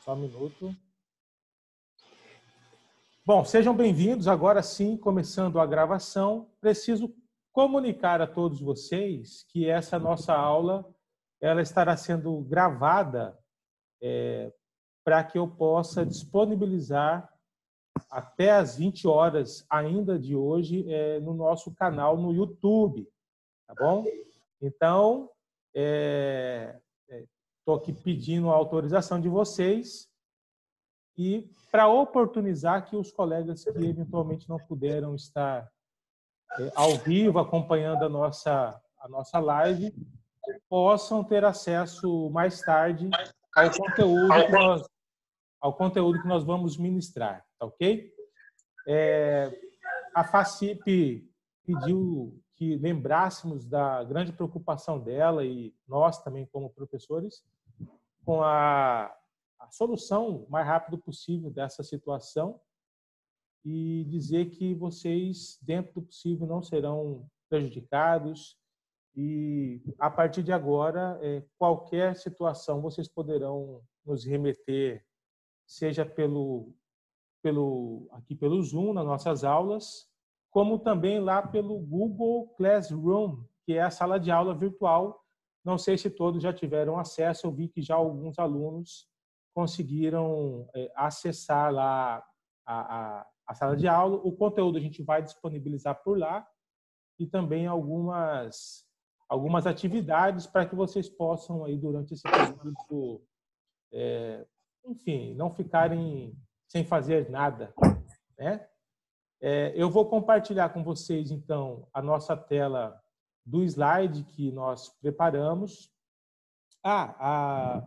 Só um minuto. Bom, sejam bem-vindos. Agora sim, começando a gravação, preciso comunicar a todos vocês que essa nossa aula ela estará sendo gravada para que eu possa disponibilizar até às 20 horas ainda de hoje no nosso canal no YouTube, tá bom? Então, estou aqui pedindo a autorização de vocês e para oportunizar que os colegas que eventualmente não puderam estar ao vivo acompanhando a nossa live possam ter acesso mais tarde ao conteúdo que nós vamos ministrar, tá ok? A FACIP pediu que lembrássemos da grande preocupação dela e nós também como professores com a solução o mais rápido possível dessa situação e dizer que vocês, dentro do possível, não serão prejudicados e, a partir de agora, qualquer situação vocês poderão nos remeter, seja aqui pelo Zoom, nas nossas aulas, como também lá pelo Google Classroom, que é a sala de aula virtual. Não sei se todos já tiveram acesso, eu vi que já alguns alunos conseguiram acessar lá a sala de aula. O conteúdo a gente vai disponibilizar por lá e também algumas atividades para que vocês possam, aí, durante esse período, enfim, não ficarem sem fazer nada, né? Eu vou compartilhar com vocês, então, a nossa tela do slide que nós preparamos. A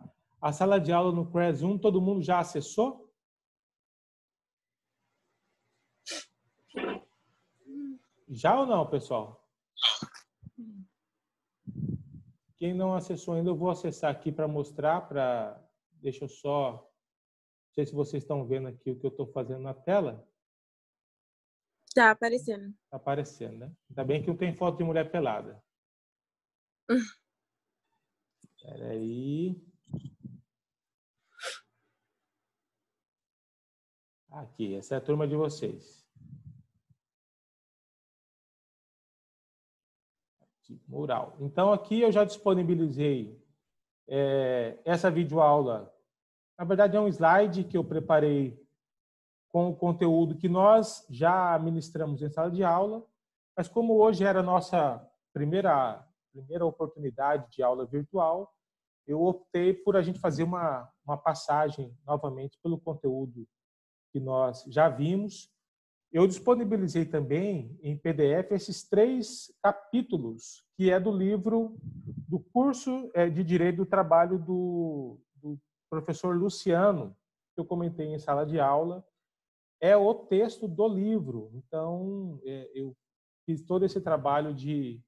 sala de aula no Classroom, todo mundo já acessou? Já ou não, pessoal? Quem não acessou ainda, eu vou acessar aqui para mostrar. Deixa eu só... Não sei se vocês estão vendo aqui o que eu estou fazendo na tela. Tá aparecendo. Tá aparecendo, né? Ainda bem que não tem foto de mulher pelada. Espera aí. Aqui, essa é a turma de vocês. Aqui, mural. Então, aqui eu já disponibilizei essa videoaula. Na verdade, é um slide que eu preparei com o conteúdo que nós já ministramos em sala de aula, mas como hoje era a nossa primeira oportunidade de aula virtual, eu optei por a gente fazer uma passagem novamente pelo conteúdo que nós já vimos. Eu disponibilizei também em PDF esses 3 capítulos, que é do livro do curso de Direito do Trabalho do professor Luciano, que eu comentei em sala de aula. É o texto do livro. Então, eu fiz todo esse trabalho de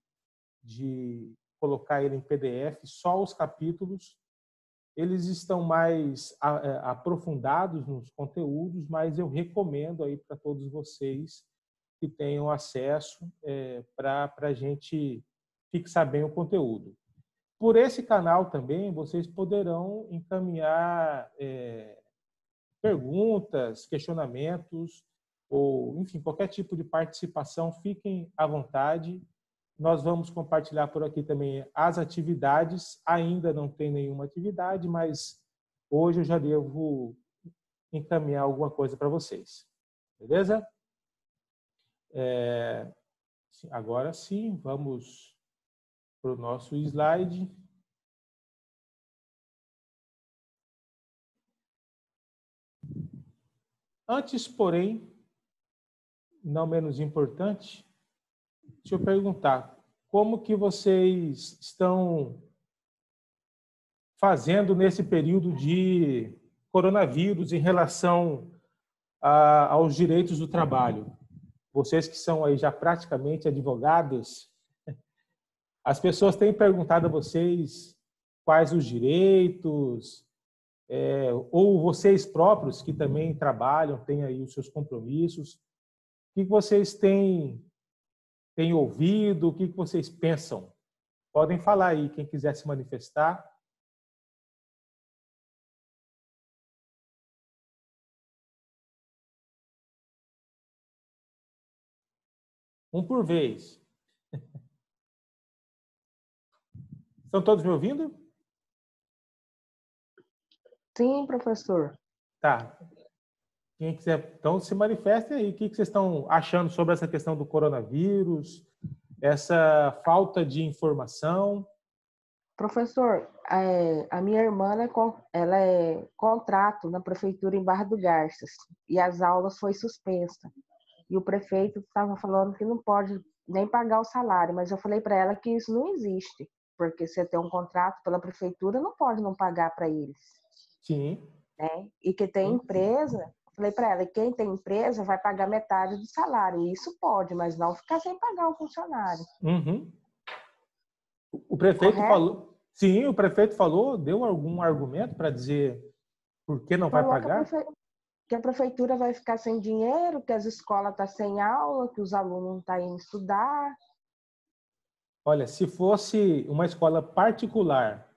colocar ele em PDF, só os capítulos. Eles estão mais aprofundados nos conteúdos, mas eu recomendo aí para todos vocês que tenham acesso para a gente fixar bem o conteúdo. Por esse canal também, vocês poderão encaminhar perguntas, questionamentos, ou, enfim, qualquer tipo de participação, fiquem à vontade. Nós vamos compartilhar por aqui também as atividades. Ainda não tem nenhuma atividade, mas hoje eu já devo encaminhar alguma coisa para vocês. Beleza? Agora sim, vamos para o nosso slide. Antes, porém, não menos importante, deixa eu perguntar, como que vocês estão fazendo nesse período de coronavírus em relação aos direitos do trabalho? Vocês que são aí já praticamente advogados, as pessoas têm perguntado a vocês quais os direitos, ou vocês próprios que também trabalham, têm aí os seus compromissos, o que vocês têm ouvido, o que vocês pensam? Podem falar aí, quem quiser se manifestar. Um por vez. Estão todos me ouvindo? Sim, professor. Tá. Quem quiser, então se manifestem aí. O que vocês estão achando sobre essa questão do coronavírus, essa falta de informação? Professor, a minha irmã ela é contrato na prefeitura em Barra do Garças e as aulas foi suspensa. E o prefeito estava falando que não pode nem pagar o salário, mas eu falei para ela que isso não existe, porque você tem um contrato pela prefeitura, não pode não pagar para eles. Sim. Né? E que tem empresa, falei para ela, quem tem empresa vai pagar metade do salário. E isso pode, mas não ficar sem pagar o funcionário. Uhum. O prefeito Correto? falou. Sim, o prefeito falou, deu algum argumento para dizer por que não vai Falou pagar? que a prefeitura vai ficar sem dinheiro, que as escolas estão sem aula, que os alunos não estão indo estudar. Olha, se fosse uma escola particular,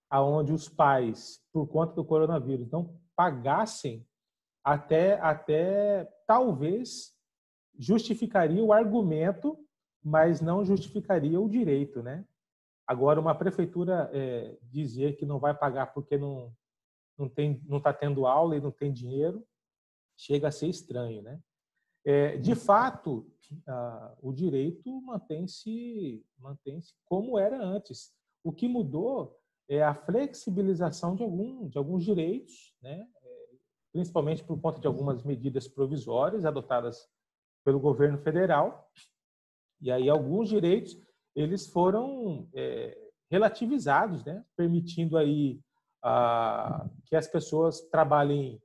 aonde os pais, por conta do coronavírus, não pagassem, até talvez justificaria o argumento, mas não justificaria o direito, né? Agora, uma prefeitura dizer que não vai pagar porque não está tendo aula e não tem dinheiro, chega a ser estranho, né? De fato, o direito mantém-se como era antes. O que mudou é a flexibilização de alguns direitos, né? Principalmente por conta de algumas medidas provisórias adotadas pelo governo federal. E aí alguns direitos eles foram relativizados, né? Permitindo aí que as pessoas trabalhem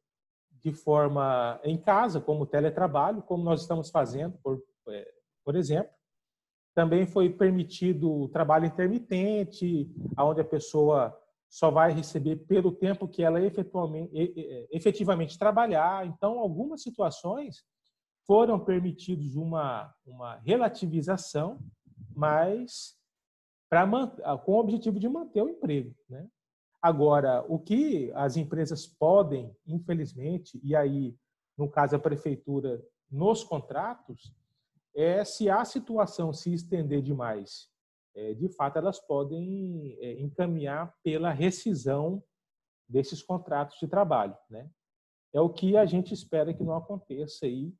de forma em casa, como teletrabalho, como nós estamos fazendo, por exemplo. Também foi permitido o trabalho intermitente, onde a pessoa só vai receber pelo tempo que ela efetivamente trabalhar. Então, algumas situações foram permitidos uma relativização, mas com o objetivo de manter o emprego, né? Agora, o que as empresas podem, infelizmente, e aí, no caso, a prefeitura, nos contratos, se a situação se estender demais, de fato, elas podem encaminhar pela rescisão desses contratos de trabalho, né? É o que a gente espera que não aconteça aí,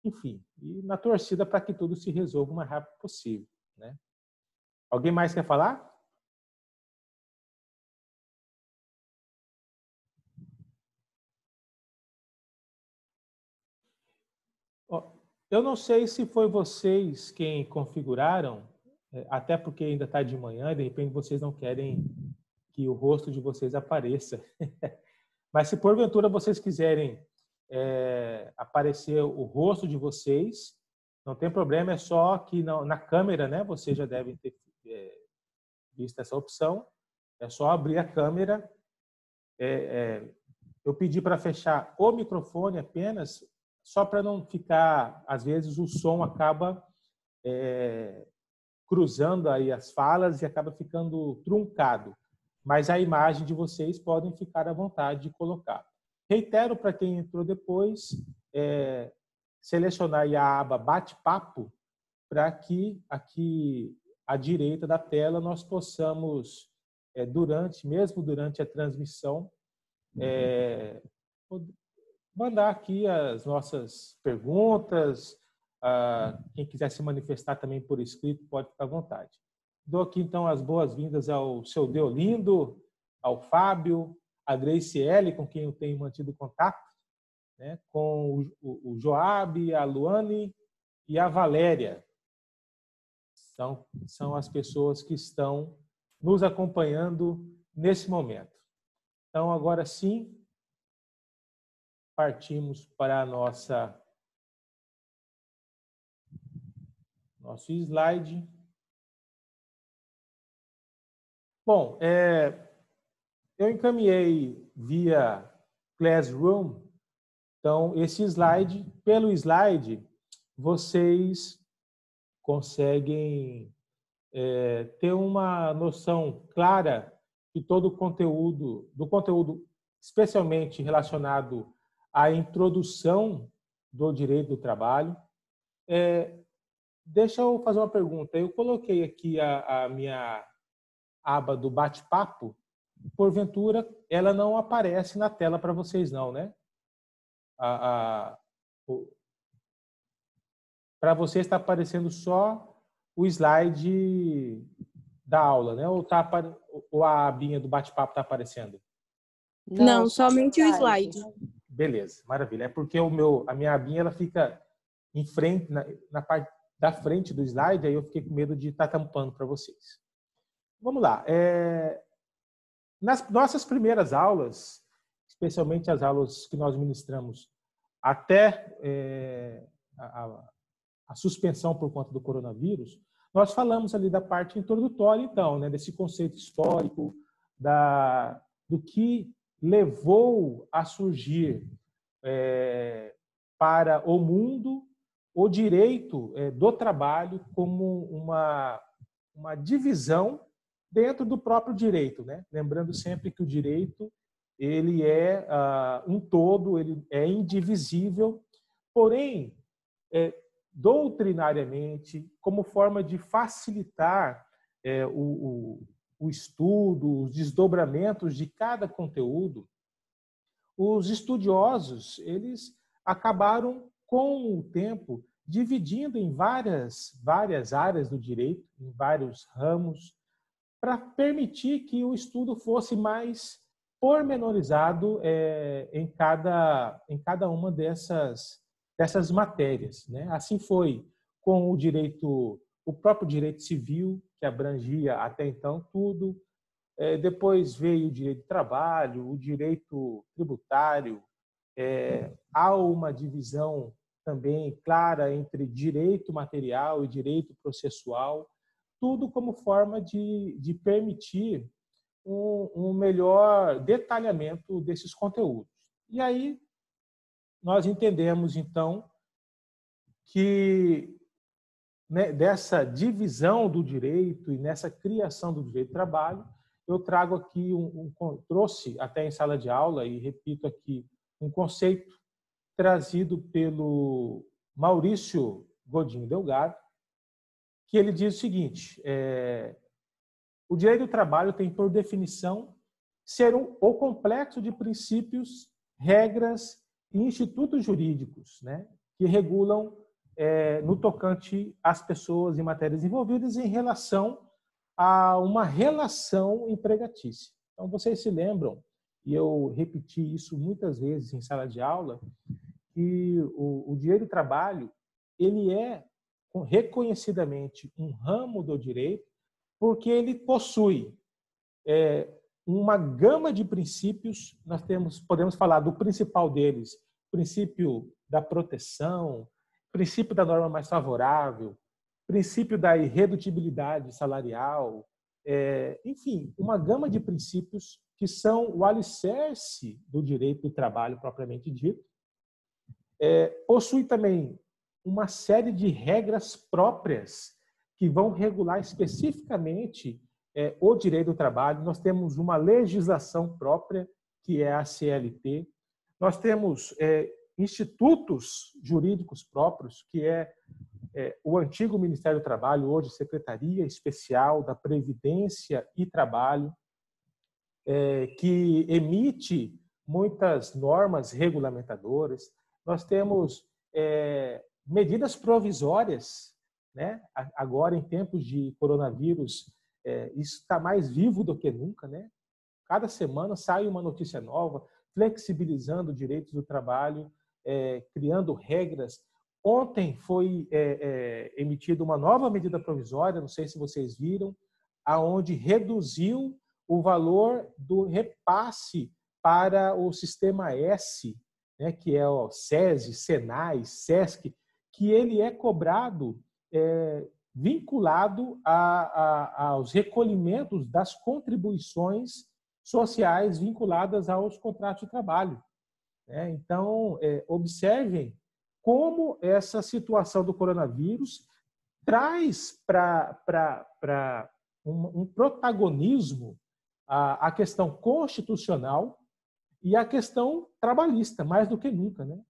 enfim, e na torcida para que tudo se resolva o mais rápido possível, né? Alguém mais quer falar? Eu não sei se foi vocês quem configuraram, até porque ainda está de manhã e de repente vocês não querem que o rosto de vocês apareça. Mas se porventura vocês quiserem aparecer o rosto de vocês, não tem problema, é só que na câmera, né? Vocês já devem ter visto essa opção. É só abrir a câmera. Eu pedi para fechar o microfone apenas, só para não ficar, às vezes o som acaba cruzando aí as falas e acaba ficando truncado. Mas a imagem de vocês podem ficar à vontade de colocar. Reitero para quem entrou depois, selecionar aí a aba bate-papo para que aqui à direita da tela nós possamos, mesmo durante a transmissão, mandar aqui as nossas perguntas. Quem quiser se manifestar também por escrito pode ficar à vontade. Dou aqui então as boas-vindas ao seu Deolindo, ao Fábio, a Grace L, com quem eu tenho mantido contato, né, com o Joab, a Luane e a Valéria. São as pessoas que estão nos acompanhando nesse momento. Então, agora sim, partimos para a nosso slide. Bom, eu encaminhei via Classroom, então pelo slide, vocês conseguem ter uma noção clara de todo o conteúdo, especialmente relacionado à introdução do direito do trabalho. deixa eu fazer uma pergunta. Eu coloquei aqui a minha aba do bate-papo. Porventura, ela não aparece na tela para vocês, não, né? Para vocês está aparecendo só o slide da aula, né? Ou a abinha do bate-papo está aparecendo? Não, somente o slide. Beleza, maravilha. É porque a minha abinha ela fica em frente, na parte da frente do slide, aí eu fiquei com medo de estar tampando para vocês. Vamos lá. Nas nossas primeiras aulas, especialmente as aulas que nós ministramos até a suspensão por conta do coronavírus, nós falamos ali da parte introdutória, então, né, desse conceito histórico, do que levou a surgir para o mundo o direito do trabalho como uma divisão dentro do próprio direito, né? Lembrando sempre que o direito ele é um todo, ele é indivisível, porém, doutrinariamente, como forma de facilitar o estudo, os desdobramentos de cada conteúdo, os estudiosos eles acabaram, com o tempo, dividindo em várias áreas do direito, em vários ramos, para permitir que o estudo fosse mais pormenorizado em cada uma dessas matérias, né? Assim foi com o próprio direito civil, que abrangia até então tudo. Depois veio o direito do trabalho, o direito tributário. Há uma divisão também clara entre direito material e direito processual, tudo como forma de permitir um melhor detalhamento desses conteúdos. E aí nós entendemos, então, que dessa divisão do direito e nessa criação do direito do trabalho, eu trago aqui trouxe até em sala de aula, e repito aqui, um conceito trazido pelo Maurício Godinho Delgado, que ele diz o seguinte: o direito do trabalho tem, por definição, ser o complexo de princípios, regras e institutos jurídicos, né, que regulam no tocante às pessoas e matérias envolvidas em relação a uma relação empregatícia. Então, vocês se lembram, e eu repeti isso muitas vezes em sala de aula, que o direito do trabalho ele é reconhecidamente um ramo do direito porque ele possui uma gama de princípios. Nós podemos falar do principal deles, princípio da proteção, princípio da norma mais favorável, princípio da irredutibilidade salarial, enfim, uma gama de princípios que são o alicerce do direito do trabalho propriamente dito. Possui também uma série de regras próprias que vão regular especificamente o direito do trabalho. Nós temos uma legislação própria, que é a CLT. Nós temos institutos jurídicos próprios, que é o antigo Ministério do Trabalho, hoje Secretaria Especial da Previdência e Trabalho, que emite muitas normas regulamentadoras. Nós temos medidas provisórias, né? Agora, em tempos de coronavírus, isso está mais vivo do que nunca, né? Cada semana sai uma notícia nova, flexibilizando direitos do trabalho, criando regras. Ontem foi emitida uma nova medida provisória, não sei se vocês viram, aonde reduziu o valor do repasse para o Sistema S, né, que é o SESI, SENAI, SESC, que ele é cobrado vinculado aos recolhimentos das contribuições sociais vinculadas aos contratos de trabalho. Então, observem como essa situação do coronavírus traz para um protagonismo a questão constitucional e a questão trabalhista, mais do que nunca, né?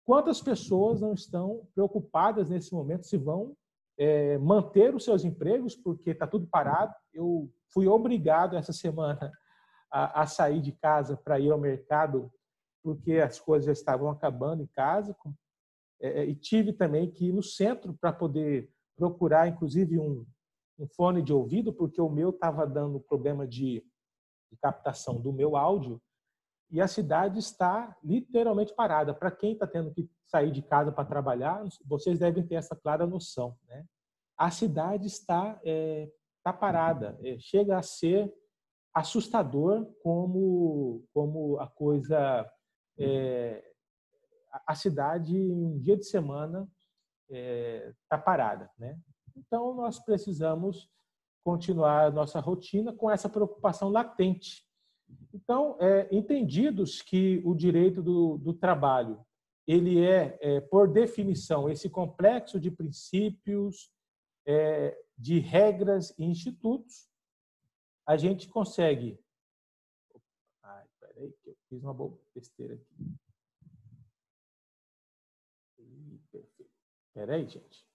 Quantas pessoas não estão preocupadas nesse momento se vão manter os seus empregos, porque está tudo parado. Eu fui obrigado essa semana a sair de casa para ir ao mercado, porque as coisas já estavam acabando em casa. E tive também que ir no centro para poder procurar, inclusive, um fone de ouvido, porque o meu estava dando problema de captação do meu áudio, e a cidade está literalmente parada. Para quem está tendo que sair de casa para trabalhar, vocês devem ter essa clara noção, né? A cidade está parada. Chega a ser assustador como a coisa... a cidade, em um dia de semana, está parada, né? Então, nós precisamos continuar a nossa rotina com essa preocupação latente. Então, entendidos que o direito do trabalho ele por definição, esse complexo de princípios, de regras e institutos, a gente consegue... Espera aí, que eu fiz uma besteira aqui. Espera aí, gente.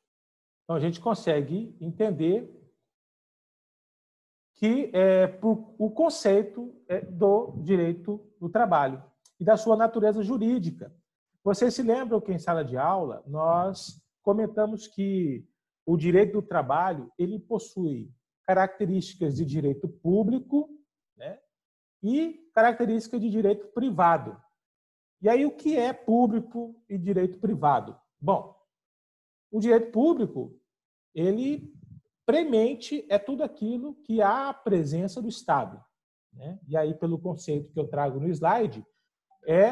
Então, a gente consegue entender que o conceito do direito do trabalho e da sua natureza jurídica. Vocês se lembram que em sala de aula nós comentamos que o direito do trabalho ele possui características de direito público, né, e características de direito privado. E aí o que é público e direito privado? Bom, o direito público ele premente tudo aquilo que há a presença do Estado, né? E aí, pelo conceito que eu trago no slide,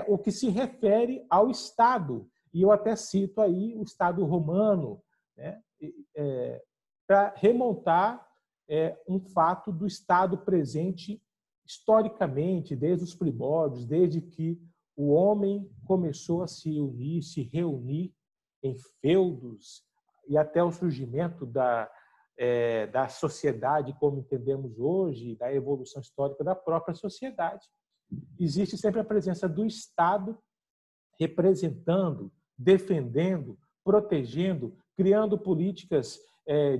o que se refere ao Estado. E eu até cito aí o Estado romano, né? Para remontar um fato do Estado presente historicamente, desde os primórdios, desde que o homem começou a se unir, se reunir em feudos, e até o surgimento da sociedade como entendemos hoje, da evolução histórica da própria sociedade. Existe sempre a presença do Estado representando, defendendo, protegendo, criando políticas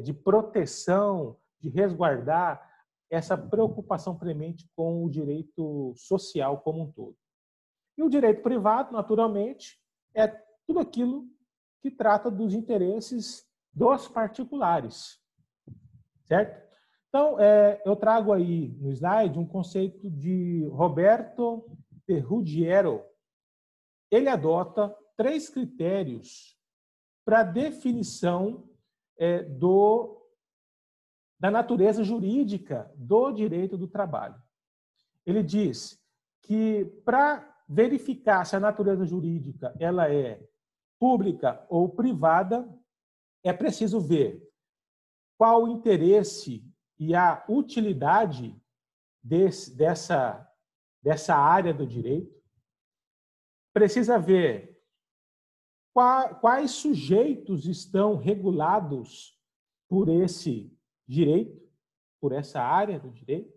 de proteção, de resguardar essa preocupação premente com o direito social como um todo. E o direito privado, naturalmente, é tudo aquilo que trata dos interesses dos particulares. Certo? Então, eu trago aí no slide um conceito de Roberto de Ruggiero. Ele adota 3 critérios para a definição da natureza jurídica do direito do trabalho. Ele diz que para verificar se a natureza jurídica ela é pública ou privada, é preciso ver qual o interesse e a utilidade dessa área do direito. Precisa ver quais sujeitos estão regulados por esse direito, por essa área do direito.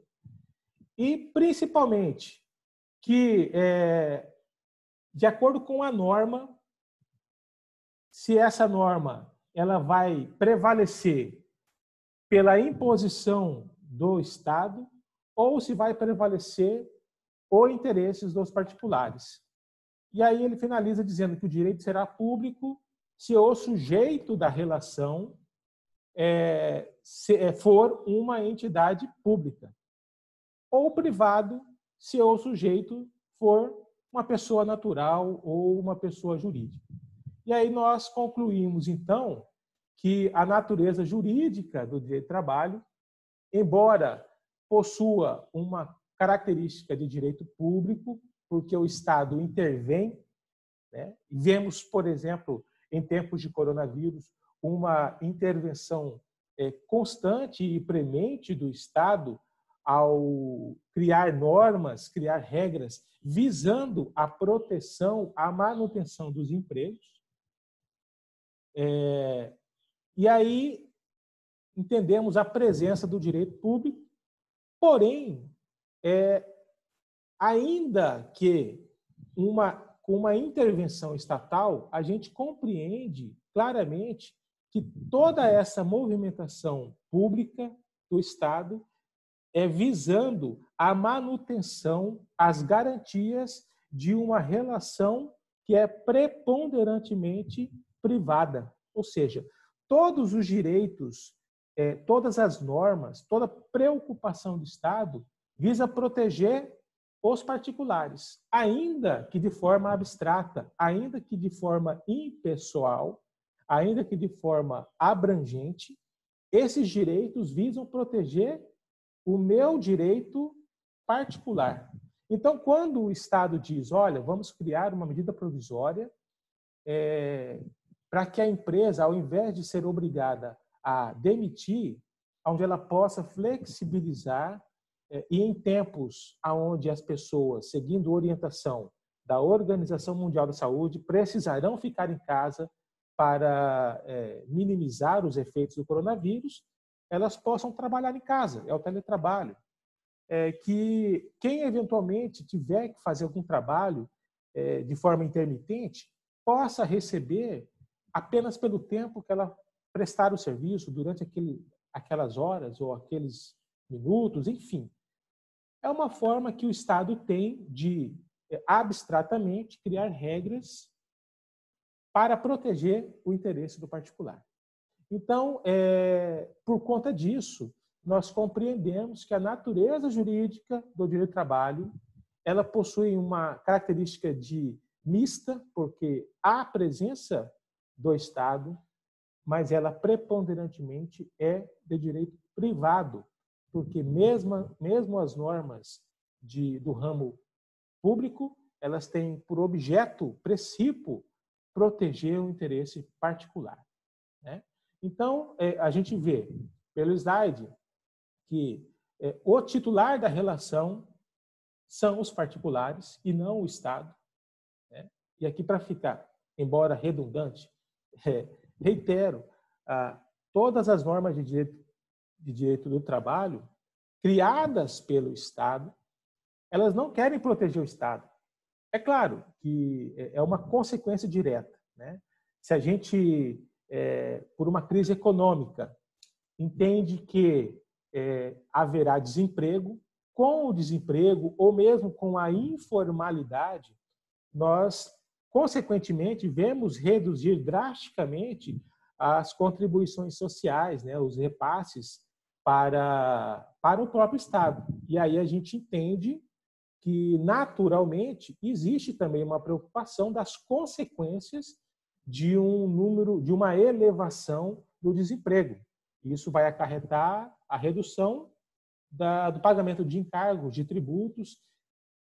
E, principalmente, que, de acordo com a norma, se essa norma ela vai prevalecer pela imposição do Estado ou se vai prevalecer os interesses dos particulares. E aí ele finaliza dizendo que o direito será público se o sujeito da relação for uma entidade pública, ou privado se o sujeito for uma pessoa natural ou uma pessoa jurídica. E aí nós concluímos, então, que a natureza jurídica do direito do trabalho, embora possua uma característica de direito público, porque o Estado intervém, né? Vemos, por exemplo, em tempos de coronavírus, uma intervenção constante e premente do Estado ao criar normas, criar regras, visando a proteção, a manutenção dos empregos. E aí entendemos a presença do direito público, porém, ainda que com uma intervenção estatal, a gente compreende claramente que toda essa movimentação pública do Estado é visando a manutenção, as garantias de uma relação que é preponderantemente privada. Ou seja, todos os direitos, todas as normas, toda preocupação do Estado visa proteger os particulares, ainda que de forma abstrata, ainda que de forma impessoal, ainda que de forma abrangente, esses direitos visam proteger o meu direito particular. Então, quando o Estado diz, olha, vamos criar uma medida provisória para que a empresa, ao invés de ser obrigada a demitir, onde ela possa flexibilizar e em tempos onde as pessoas, seguindo orientação da Organização Mundial da Saúde, precisarão ficar em casa para minimizar os efeitos do coronavírus, elas possam trabalhar em casa, é o teletrabalho. Que quem eventualmente tiver que fazer algum trabalho de forma intermitente possa receber apenas pelo tempo que ela prestar o serviço durante aquelas horas ou aqueles minutos, enfim. É uma forma que o Estado tem de, abstratamente, criar regras para proteger o interesse do particular. Então, por conta disso, nós compreendemos que a natureza jurídica do direito do trabalho, ela possui uma característica de mista, porque há presença do Estado, mas ela preponderantemente é de direito privado, porque mesmo as normas do ramo público, elas têm por objeto, princípio, proteger o interesse particular, né? Então, a gente vê pelo slide que o titular da relação são os particulares e não o Estado, né? E aqui, para ficar, embora redundante, reitero, todas as normas de direito do trabalho criadas pelo Estado, elas não querem proteger o Estado. É claro que é uma consequência direta, né? Se a gente, por uma crise econômica, entende que haverá desemprego, com o desemprego ou mesmo com a informalidade, nós, consequentemente, vemos reduzir drasticamente as contribuições sociais, né, os repasses para o próprio Estado. E aí a gente entende que, naturalmente, existe também uma preocupação das consequências de uma elevação do desemprego. Isso vai acarretar a redução do pagamento de encargos, de tributos,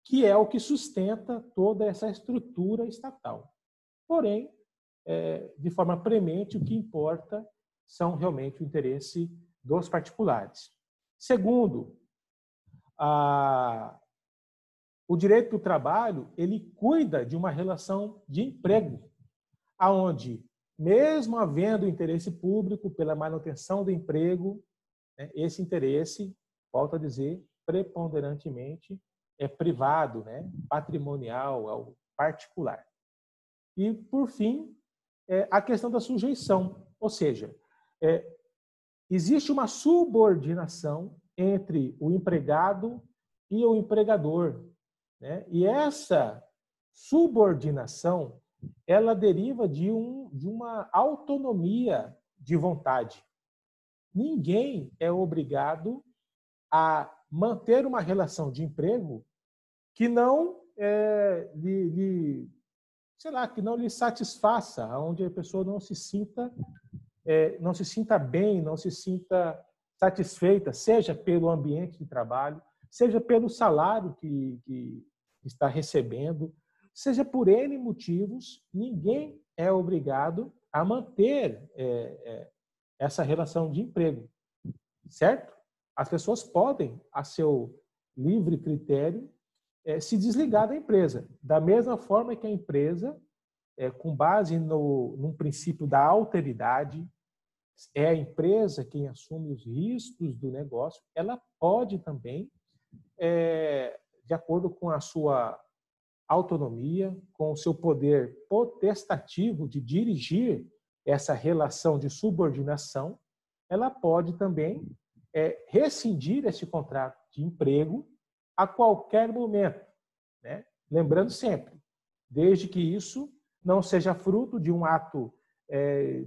que é o que sustenta toda essa estrutura estatal. Porém, de forma premente, o que importa são realmente o interesse dos particulares. Segundo, o direito do trabalho, ele cuida de uma relação de emprego, aonde, mesmo havendo interesse público pela manutenção do emprego, né, esse interesse, volto a dizer, preponderantemente é privado, né, patrimonial, ao particular. E, por fim, a questão da sujeição, ou seja, existe uma subordinação entre o empregado e o empregador, né? E essa subordinação, ela deriva de uma autonomia de vontade. Ninguém é obrigado a manter uma relação de emprego que não que não lhe satisfaça, onde a pessoa não se sinta bem, não se sinta satisfeita, seja pelo ambiente de trabalho, seja pelo salário que está recebendo, seja por N motivos, ninguém é obrigado a manter essa relação de emprego, certo? As pessoas podem, a seu livre critério, se desligar da empresa, da mesma forma que a empresa, com base num princípio da alteridade, é a empresa quem assume os riscos do negócio, ela pode também, de acordo com a sua autonomia, com o seu poder potestativo de dirigir essa relação de subordinação, ela pode também rescindir esse contrato de emprego a qualquer momento, né? Lembrando sempre, desde que isso não seja fruto de um ato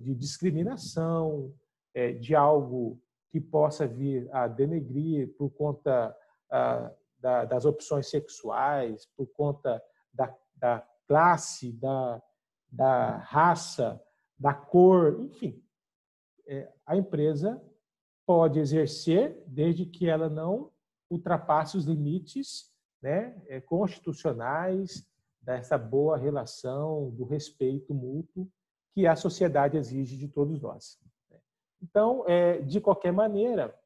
de discriminação, de algo que possa vir a denegrir por conta das opções sexuais, por conta da classe, da raça, da cor, enfim. A empresa pode exercer desde que ela não ultrapasse os limites, né, constitucionais dessa boa relação, do respeito mútuo que a sociedade exige de todos nós. Então, de qualquer maneira,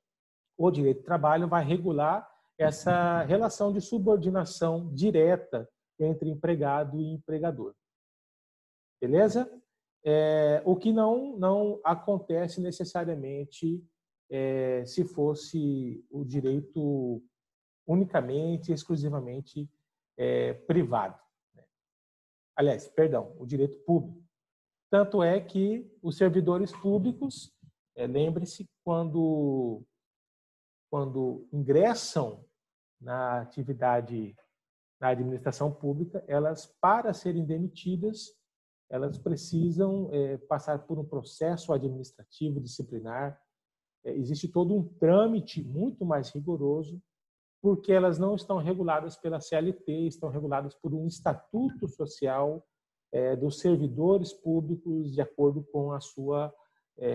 o direito do trabalho vai regular essa relação de subordinação direta entre empregado e empregador. Beleza? O que não acontece necessariamente se fosse o direito unicamente, exclusivamente privado. Aliás, perdão, o direito público. Tanto é que os servidores públicos, lembre-se, quando ingressam na atividade na administração pública, elas, para serem demitidas, elas precisam passar por um processo administrativo disciplinar. Existe todo um trâmite muito mais rigoroso, porque elas não estão reguladas pela CLT, estão reguladas por um estatuto social dos servidores públicos de acordo com a sua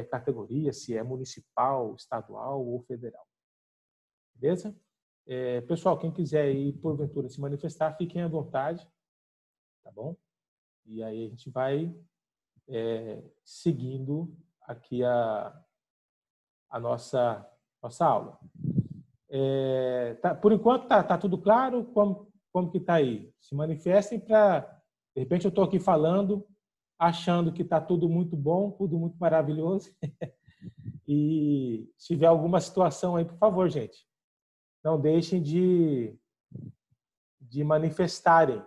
categoria, se é municipal, estadual ou federal. Beleza? Pessoal, quem quiser aí, porventura, se manifestar, fiquem à vontade, tá bom? E aí a gente vai seguindo aqui a nossa aula. Por enquanto, tá tudo claro? Como que tá aí? Se manifestem para... De repente eu estou aqui falando, achando que está tudo muito bom, tudo muito maravilhoso. E se tiver alguma situação aí, por favor, gente, não deixem de manifestarem.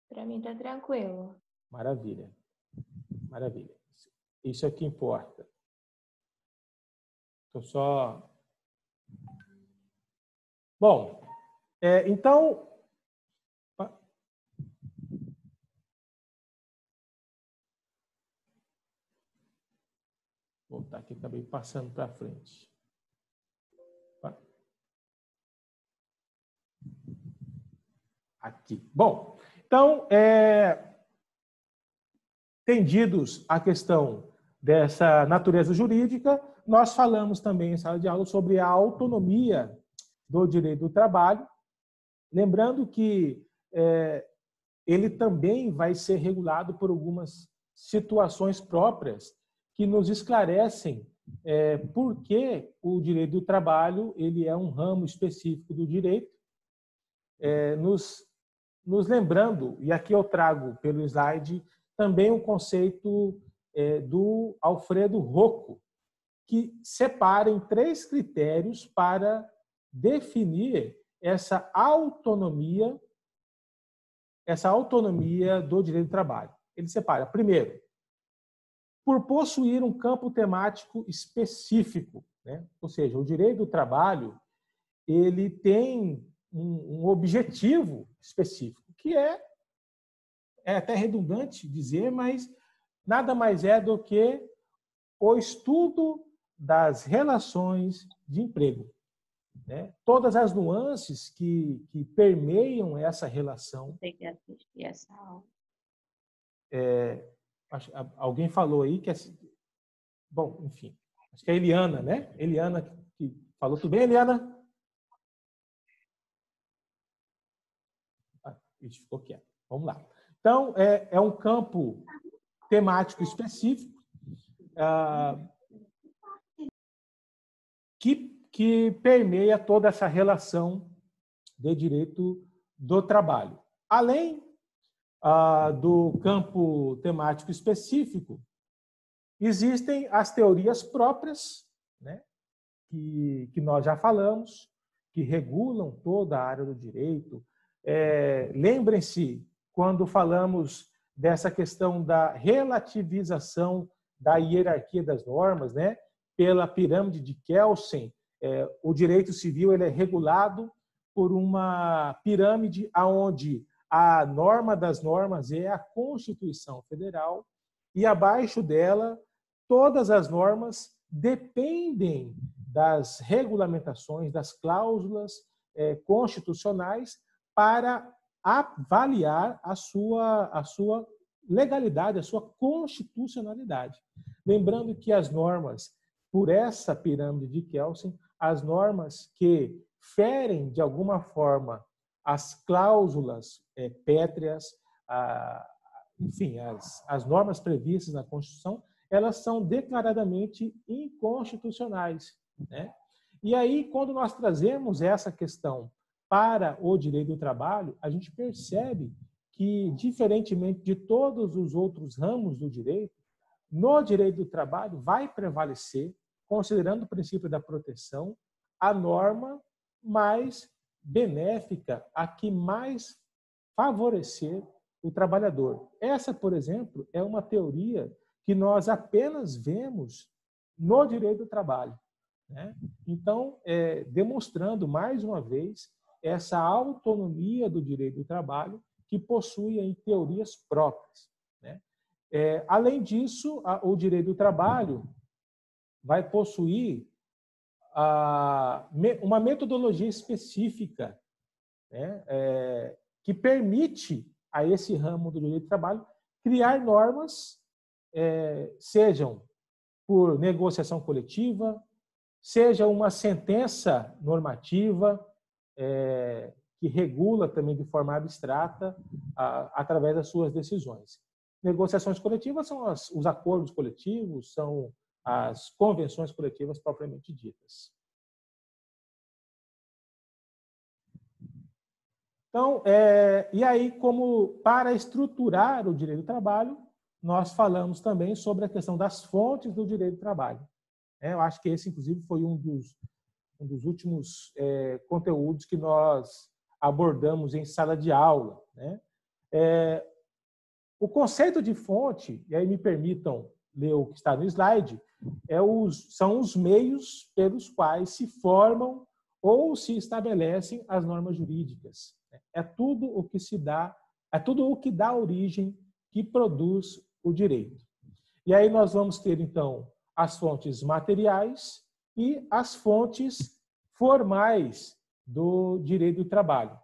Para mim tá tranquilo. Maravilha. Maravilha. Isso é que importa. Estou só... Bom, então... Vou voltar aqui, acabei passando para frente. Aqui. Bom, então, entendidos a questão dessa natureza jurídica, nós falamos também em sala de aula sobre a autonomia do direito do trabalho, lembrando que ele também vai ser regulado por algumas situações próprias que nos esclarecem por que o direito do trabalho ele é um ramo específico do direito, nos lembrando, e aqui eu trago pelo slide, também o conceito do Alfredo Rocco, que separa em 3 critérios para definir essa autonomia do direito do trabalho. Ele separa, primeiro, por possuir um campo temático específico, né? Ou seja, o direito do trabalho ele tem um objetivo específico, que é até redundante dizer, mas nada mais é do que o estudo das relações de emprego, né? Todas as nuances que permeiam essa relação. Tem que assistir essa aula. Alguém falou aí que... Bom, enfim, acho que é a Eliana, né? Eliana que falou. Tudo bem, Eliana? Isso, ficou quieto. Vamos lá. Então, é um campo temático específico que permeia toda essa relação de direito do trabalho. Além do campo temático específico, existem as teorias próprias, né, que nós já falamos, que regulam toda a área do direito. Lembrem-se, quando falamos dessa questão da relativização da hierarquia das normas, né? Pela pirâmide de Kelsen, o direito civil ele é regulado por uma pirâmide onde a norma das normas é a Constituição Federal e abaixo dela todas as normas dependem das regulamentações, das cláusulas constitucionais para avaliar a sua legalidade, a sua constitucionalidade. Lembrando que as normas, por essa pirâmide de Kelsen, as normas que ferem, de alguma forma, as cláusulas pétreas, enfim, as normas previstas na Constituição, elas são declaradamente inconstitucionais, né? E aí, quando nós trazemos essa questão para o direito do trabalho, a gente percebe que, diferentemente de todos os outros ramos do direito, no direito do trabalho vai prevalecer, considerando o princípio da proteção, a norma mais benéfica, a que mais favorecer o trabalhador. Essa, por exemplo, é uma teoria que nós apenas vemos no direito do trabalho, né? Então, demonstrando mais uma vez essa autonomia do direito do trabalho que possui aí teorias próprias, né? Além disso, o direito do trabalho vai possuir uma metodologia específica, né, que permite a esse ramo do direito do trabalho criar normas, sejam por negociação coletiva, seja uma sentença normativa que regula também de forma abstrata através das suas decisões. Negociações coletivas são os acordos coletivos, são as convenções coletivas propriamente ditas. Então, e aí, como para estruturar o direito do trabalho, nós falamos também sobre a questão das fontes do direito do trabalho. Eu acho que esse, inclusive, foi um dos últimos conteúdos que nós abordamos em sala de aula, né? O conceito de fonte, e aí me permitam ler o que está no slide, são os meios pelos quais se formam ou se estabelecem as normas jurídicas. É tudo o que se dá, é tudo o que dá origem, que produz o direito. E aí nós vamos ter, então, as fontes materiais e as fontes formais do direito do trabalho.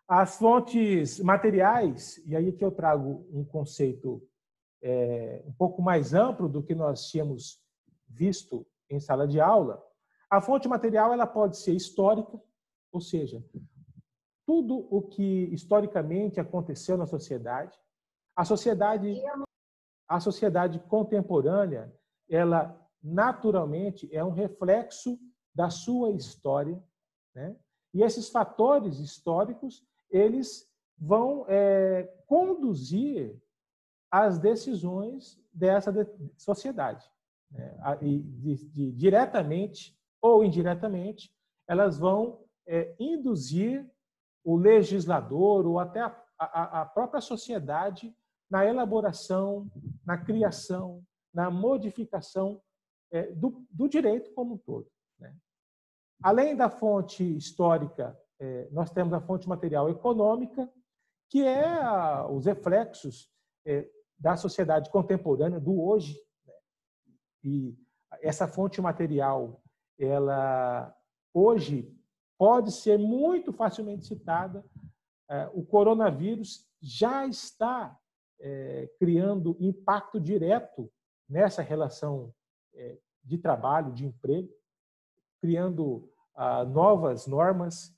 As fontes materiais, e aí que eu trago um conceito um pouco mais amplo do que nós tínhamos visto em sala de aula, a fonte material ela pode ser histórica, ou seja, tudo o que historicamente aconteceu na sociedade. A sociedade contemporânea, ela naturalmente é um reflexo da sua história, né? E esses fatores históricos, eles vão conduzir as decisões dessa sociedade, né? E diretamente ou indiretamente, elas vão induzir o legislador ou até a própria sociedade na elaboração, na criação, na modificação do direito como um todo, né? Além da fonte histórica, nós temos a fonte material econômica, que é os reflexos da sociedade contemporânea, do hoje, né? E essa fonte material, ela hoje pode ser muito facilmente citada. O coronavírus já está criando impacto direto nessa relação de trabalho, de emprego, criando novas normas,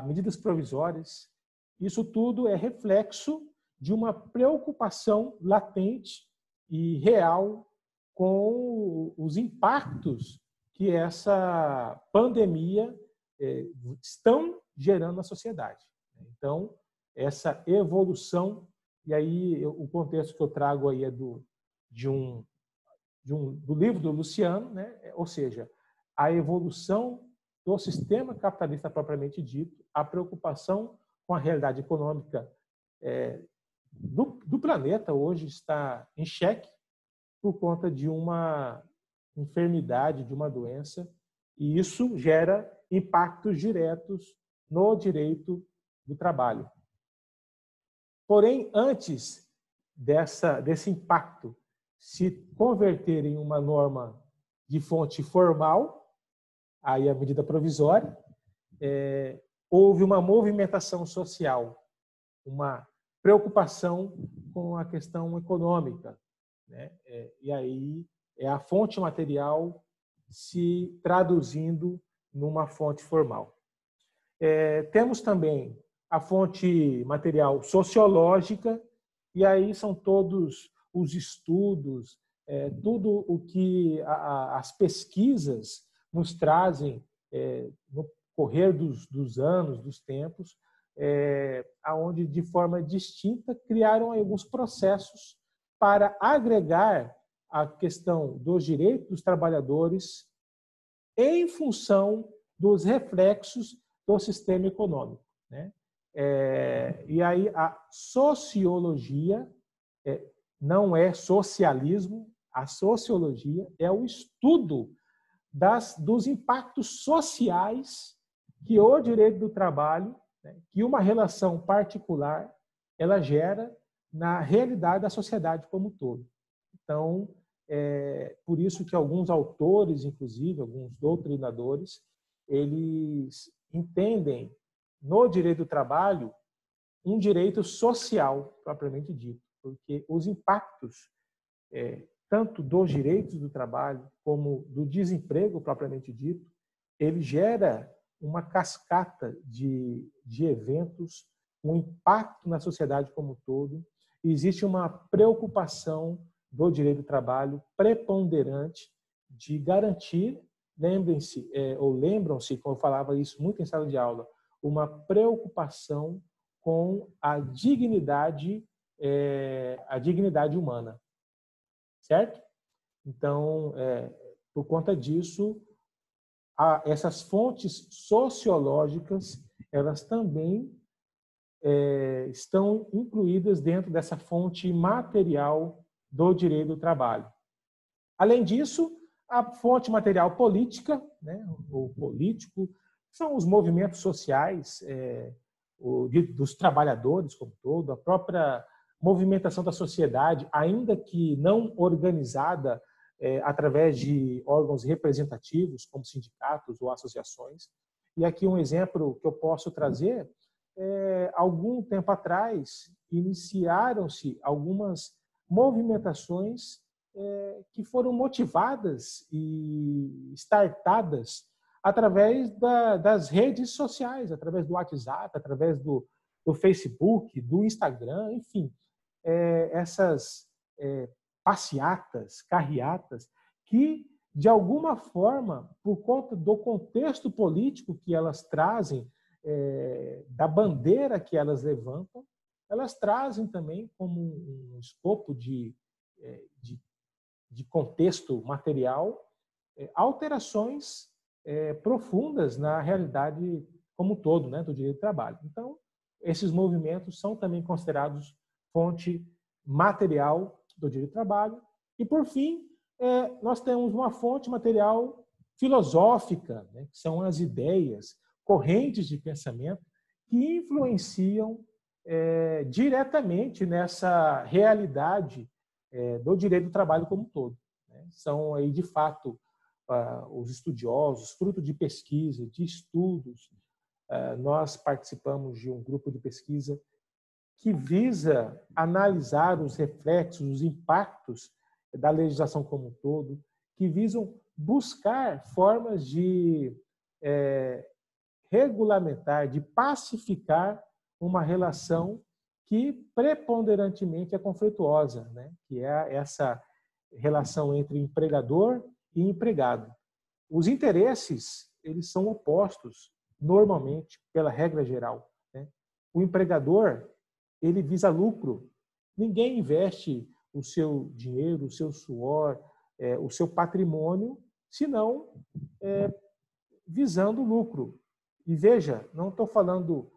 medidas provisórias. Isso tudo é reflexo de uma preocupação latente e real com os impactos que essa pandemia estão gerando na sociedade. Então, essa evolução, e aí o contexto que eu trago aí é do livro do Luciano, né? Ou seja, a evolução do sistema capitalista propriamente dito, a preocupação com a realidade econômica do planeta hoje está em xeque por conta de uma enfermidade, de uma doença, e isso gera impactos diretos no direito do trabalho. Porém, antes desse impacto se converter em uma norma de fonte formal, aí a medida provisória, houve uma movimentação social, uma preocupação com a questão econômica, né? E aí é a fonte material se traduzindo numa fonte formal. Temos também a fonte material sociológica, e aí são todos os estudos, tudo o que as pesquisas nos trazem no correr dos anos, dos tempos, aonde de forma distinta criaram alguns processos para agregar a questão dos direitos dos trabalhadores em função dos reflexos do sistema econômico, né? E aí a sociologia não é socialismo, a sociologia é o estudo dos impactos sociais que o direito do trabalho, né, que uma relação particular, ela gera na realidade da sociedade como um todo. Então, por isso que alguns autores, inclusive, alguns doutrinadores, eles entendem no direito do trabalho um direito social, propriamente dito, porque os impactos, tanto dos direitos do trabalho como do desemprego, propriamente dito, ele gera uma cascata de eventos, um impacto na sociedade como um todo. Existe uma preocupação do direito do trabalho preponderante de garantir, lembram-se, como eu falava isso muito em sala de aula, uma preocupação com a dignidade humana, certo? Então, por conta disso, essas fontes sociológicas, elas também estão incluídas dentro dessa fonte material do direito do trabalho. Além disso, a fonte material política, né, ou político, são os movimentos sociais dos trabalhadores como um todo, a própria movimentação da sociedade, ainda que não organizada através de órgãos representativos, como sindicatos ou associações. E aqui um exemplo que eu posso trazer, algum tempo atrás, iniciaram-se algumas movimentações que foram motivadas e startadas através das redes sociais, através do WhatsApp, através do Facebook, do Instagram, enfim, essas passeatas, carreatas, que, de alguma forma, por conta do contexto político que elas trazem, da bandeira que elas levantam, elas trazem também como um escopo de contexto material alterações profundas na realidade como um todo, né, do direito do trabalho. Então, esses movimentos são também considerados fonte material do direito do trabalho. E, por fim, nós temos uma fonte material filosófica, né, que são as ideias, correntes de pensamento que influenciam diretamente nessa realidade do direito do trabalho como um todo, né? São aí, de fato, os estudiosos, fruto de pesquisa, de estudos. Nós participamos de um grupo de pesquisa que visa analisar os reflexos, os impactos da legislação como um todo, que visam buscar formas de regulamentar, de pacificar uma relação que preponderantemente é conflituosa, né? Que é essa relação entre empregador e empregado. Os interesses, eles são opostos, normalmente, pela regra geral, né? O empregador, ele visa lucro. Ninguém investe o seu dinheiro, o seu suor, o seu patrimônio, senão visando lucro. E veja, não estou falando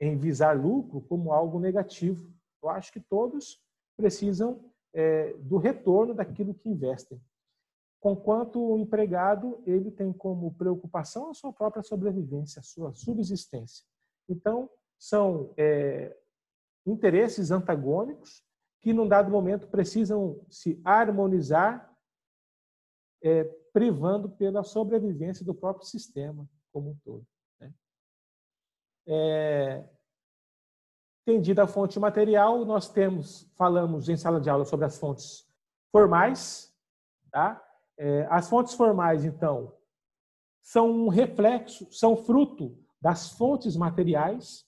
em visar lucro como algo negativo. Eu acho que todos precisam do retorno daquilo que investem. Conquanto o empregado, ele tem como preocupação a sua própria sobrevivência, a sua subsistência. Então, são interesses antagônicos que, num dado momento, precisam se harmonizar, privando pela sobrevivência do próprio sistema como um todo. Né? Entendida a fonte material, nós falamos em sala de aula sobre as fontes formais. Tá? As fontes formais, então, são um reflexo, são fruto das fontes materiais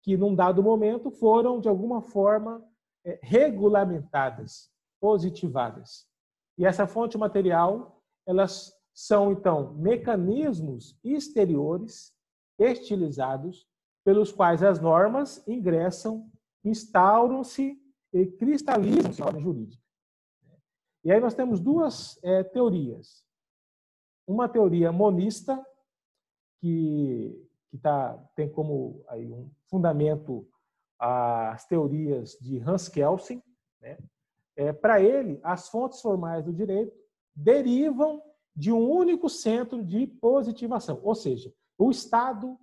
que, num dado momento, foram, de alguma forma, regulamentadas, positivadas. E essa fonte material, elas são, então, mecanismos exteriores, estilizados, pelos quais as normas ingressam, instauram-se e cristalizam-se na ordem jurídica. E aí nós temos duas teorias. Uma teoria monista, que tem como aí um fundamento as teorias de Hans Kelsen. Né? Para ele, as fontes formais do direito derivam de um único centro de positivação, ou seja, o Estado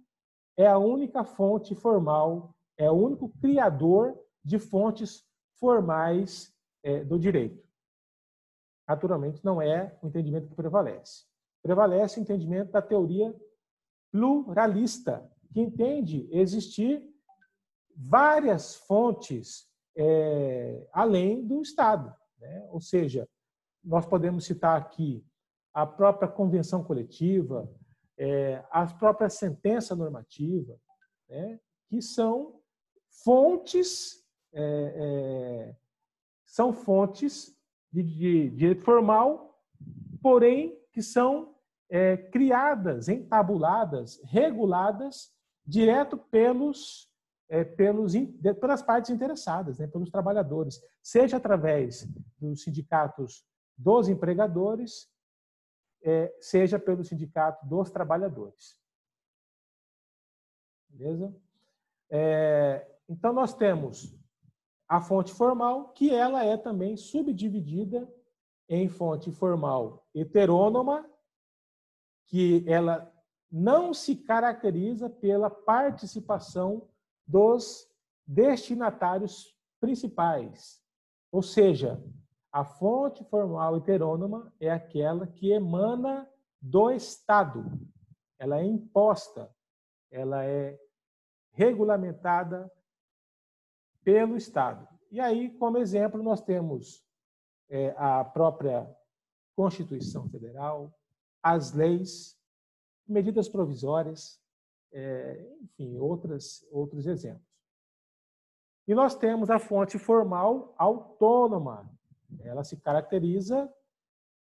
é a única fonte formal, é o único criador de fontes formais do direito. Naturalmente, não é o entendimento que prevalece. Prevalece o entendimento da teoria pluralista, que entende existir várias fontes além do Estado. Né? Ou seja, nós podemos citar aqui a própria convenção coletiva, a própria sentença normativa, né? Que são fontes, de direito formal, porém que são criadas, entabuladas, reguladas direto pelas partes interessadas, né? Pelos trabalhadores, seja através dos sindicatos dos empregadores, seja pelo sindicato dos trabalhadores. Beleza? Então, nós temos a fonte formal, que ela é também subdividida em fonte formal heterônoma, que ela não se caracteriza pela participação dos destinatários principais. Ou seja, a fonte formal heterônoma é aquela que emana do Estado. Ela é imposta, ela é regulamentada pelo Estado. E aí, como exemplo, nós temos a própria Constituição Federal, as leis, medidas provisórias, enfim, outros exemplos. E nós temos a fonte formal autônoma. Ela se caracteriza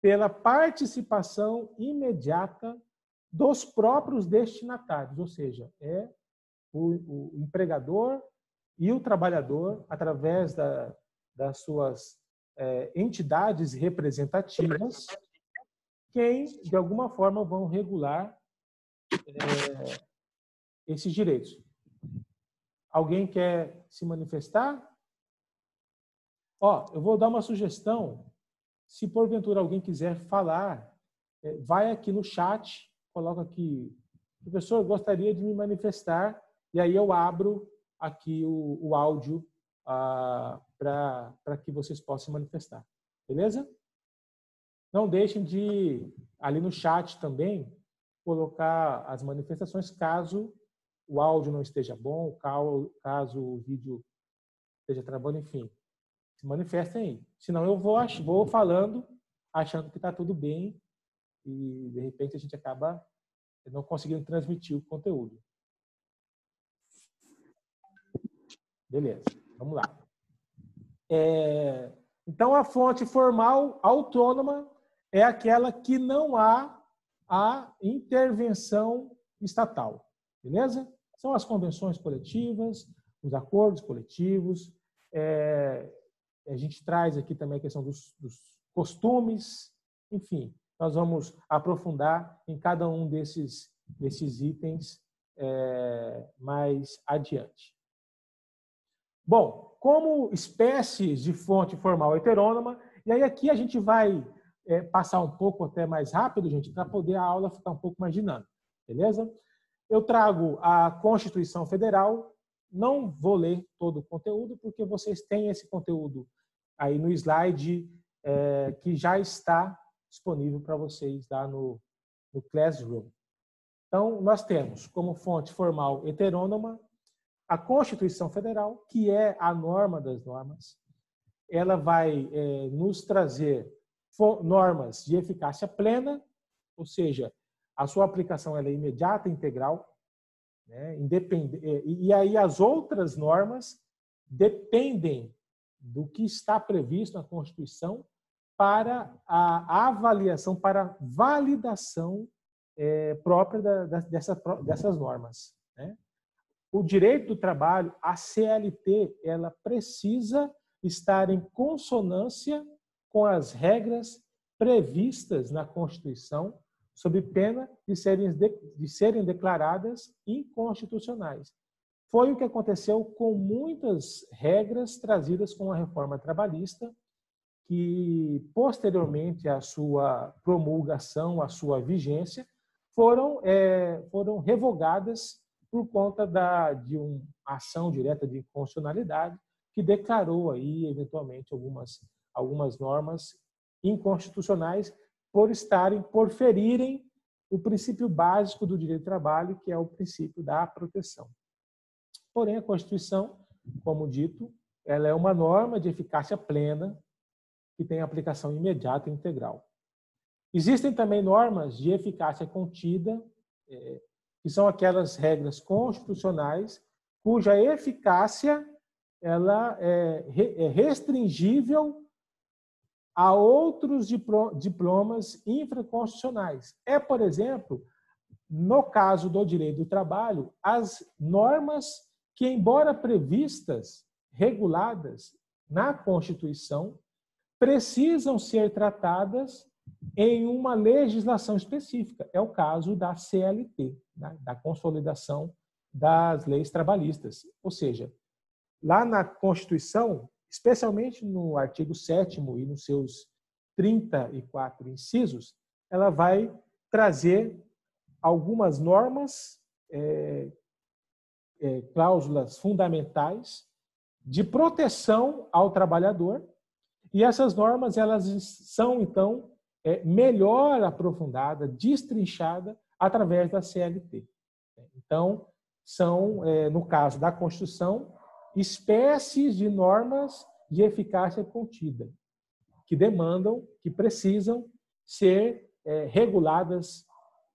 pela participação imediata dos próprios destinatários, ou seja, o empregador e o trabalhador, através das suas entidades representativas, quem, de alguma forma, vão regular esses direitos. Alguém quer se manifestar? Eu vou dar uma sugestão. Se porventura alguém quiser falar, vai aqui no chat, coloca aqui, professor, gostaria de me manifestar, e aí eu abro aqui o áudio para que vocês possam manifestar. Beleza? Não deixem de, ali no chat também, colocar as manifestações caso o áudio não esteja bom, caso o vídeo esteja travando, enfim. Se manifestem aí. Senão eu vou falando, achando que está tudo bem e, de repente, a gente acaba não conseguindo transmitir o conteúdo. Beleza, vamos lá. Então, a fonte formal autônoma é aquela que não há a intervenção estatal. Beleza? São as convenções coletivas, os acordos coletivos. A gente traz aqui também a questão dos costumes. Enfim, nós vamos aprofundar em cada um desses itens mais adiante. Bom, como espécies de fonte formal heterônoma, e aí aqui a gente vai passar um pouco até mais rápido, gente, para poder a aula ficar um pouco mais dinâmica, beleza? Eu trago a Constituição Federal, não vou ler todo o conteúdo, porque vocês têm esse conteúdo aí no slide que já está disponível para vocês lá no Classroom. Então, nós temos como fonte formal heterônoma a Constituição Federal, que é a norma das normas. Ela vai nos trazer normas de eficácia plena, ou seja, a sua aplicação ela é imediata e integral, né? E aí as outras normas dependem do que está previsto na Constituição para a avaliação, para a validação própria dessas normas, né? O direito do trabalho, a CLT, ela precisa estar em consonância com as regras previstas na Constituição, sob pena de serem declaradas inconstitucionais. Foi o que aconteceu com muitas regras trazidas com a reforma trabalhista, que, posteriormente à sua promulgação, à sua vigência, foram revogadas por conta de uma ação direta de inconstitucionalidade que declarou aí, eventualmente, algumas normas inconstitucionais por ferirem o princípio básico do direito do trabalho, que é o princípio da proteção. Porém, a Constituição, como dito, ela é uma norma de eficácia plena que tem aplicação imediata e integral. Existem também normas de eficácia contida, que são aquelas regras constitucionais cuja eficácia ela é restringível a outros diplomas infraconstitucionais. Por exemplo, no caso do direito do trabalho, as normas que, embora previstas, reguladas na Constituição, precisam ser tratadas em uma legislação específica. É o caso da CLT, né? Da Consolidação das Leis Trabalhistas. Ou seja, lá na Constituição, especialmente no artigo 7º e nos seus 34 incisos, ela vai trazer algumas normas, cláusulas fundamentais de proteção ao trabalhador, e essas normas elas são, então, melhor aprofundada, destrinchada através da CLT. Então, são, no caso da Constituição, espécies de normas de eficácia contida, que demandam, que precisam ser reguladas,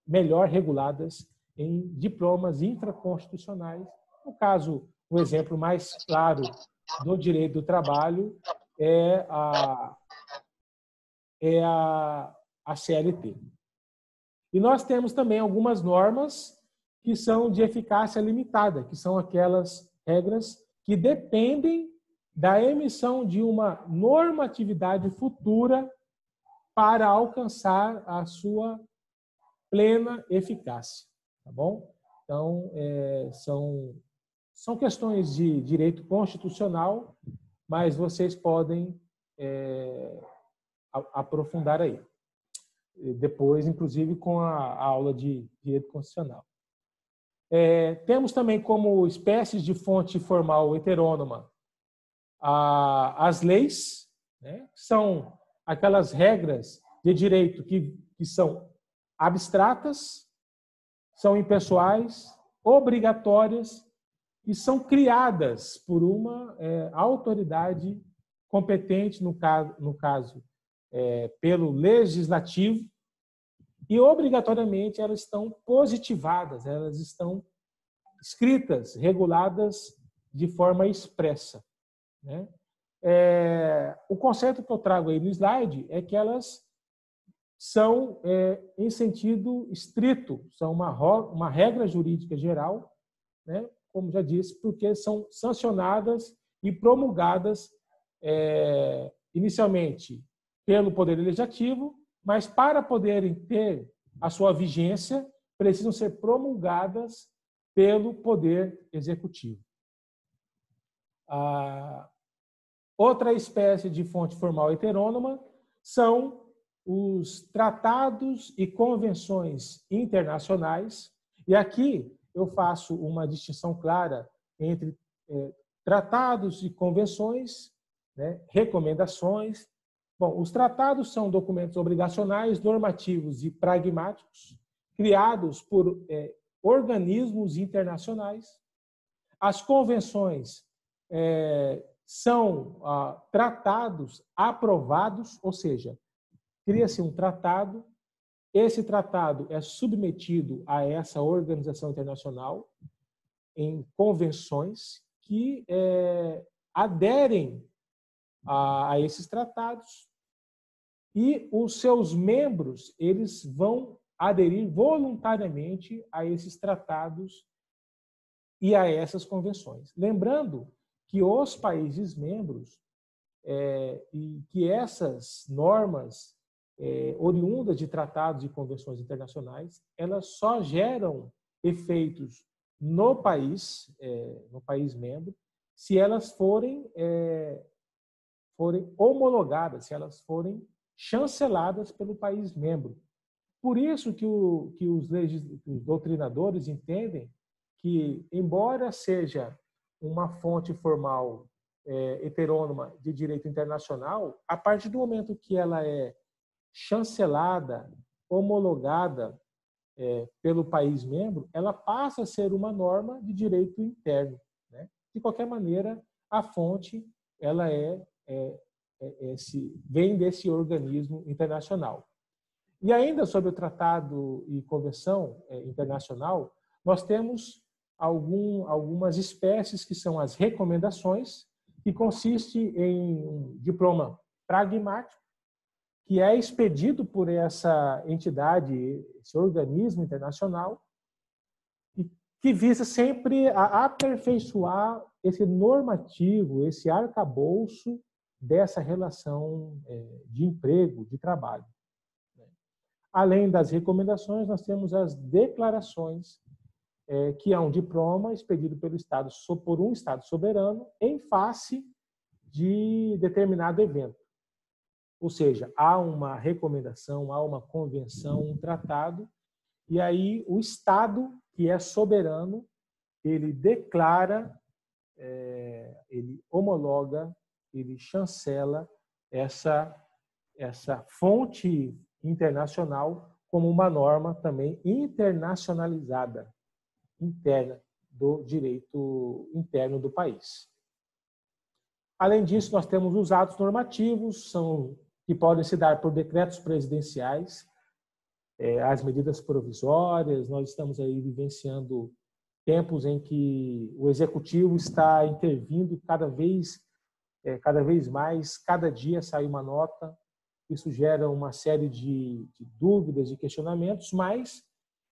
melhor reguladas em diplomas infraconstitucionais. No caso, o exemplo mais claro do direito do trabalho é a CLT. E nós temos também algumas normas que são de eficácia limitada, que são aquelas regras que dependem da emissão de uma normatividade futura para alcançar a sua plena eficácia, tá bom? Então, são questões de direito constitucional, mas vocês podem aprofundar aí. Depois, inclusive, com a aula de direito constitucional. Temos também como espécies de fonte formal heterônoma as leis, né? São aquelas regras de direito que são abstratas, são impessoais, obrigatórias e são criadas por uma autoridade competente, no caso pelo legislativo, e obrigatoriamente elas estão positivadas, elas estão escritas, reguladas de forma expressa, né? O conceito que eu trago aí no slide é que elas são, em sentido estrito, são uma regra jurídica geral, né? Como já disse, porque são sancionadas e promulgadas inicialmente pelo Poder Legislativo, mas para poderem ter a sua vigência, precisam ser promulgadas pelo Poder Executivo. Outra espécie de fonte formal heterônoma são os tratados e convenções internacionais. E aqui eu faço uma distinção clara entre tratados e convenções, né, recomendações. Bom, os tratados são documentos obrigacionais, normativos e pragmáticos, criados por organismos internacionais. As convenções são tratados aprovados, ou seja, cria-se um tratado, esse tratado é submetido a essa organização internacional em convenções que aderem a esses tratados, e os seus membros eles vão aderir voluntariamente a esses tratados e a essas convenções. Lembrando que os países membros e que essas normas oriundas de tratados e convenções internacionais, elas só geram efeitos no país membro, se elas forem homologadas, se elas forem chanceladas pelo país membro. Por isso que os doutrinadores entendem que, embora seja uma fonte formal heterônoma de direito internacional, a partir do momento que ela é chancelada, homologada pelo país membro, ela passa a ser uma norma de direito interno, né? De qualquer maneira, a fonte ela vem desse organismo internacional. E ainda sobre o tratado e convenção internacional, nós temos algumas espécies que são as recomendações, que consiste em um diploma pragmático, que é expedido por essa entidade, esse organismo internacional, e que visa sempre a aperfeiçoar esse normativo, esse arcabouço dessa relação de emprego, de trabalho. Além das recomendações, nós temos as declarações, que é um diploma expedido por um Estado soberano em face de determinado evento. Ou seja, há uma recomendação, há uma convenção, um tratado, e aí o Estado, que é soberano, ele declara, ele homologa, ele chancela essa fonte internacional como uma norma também internacionalizada, interna, do direito interno do país. Além disso, nós temos os atos normativos, que podem se dar por decretos presidenciais, as medidas provisórias. Nós estamos aí vivenciando tempos em que o executivo está intervindo cada vez mais, cada dia sai uma nota. Isso gera uma série de dúvidas, de questionamentos, mas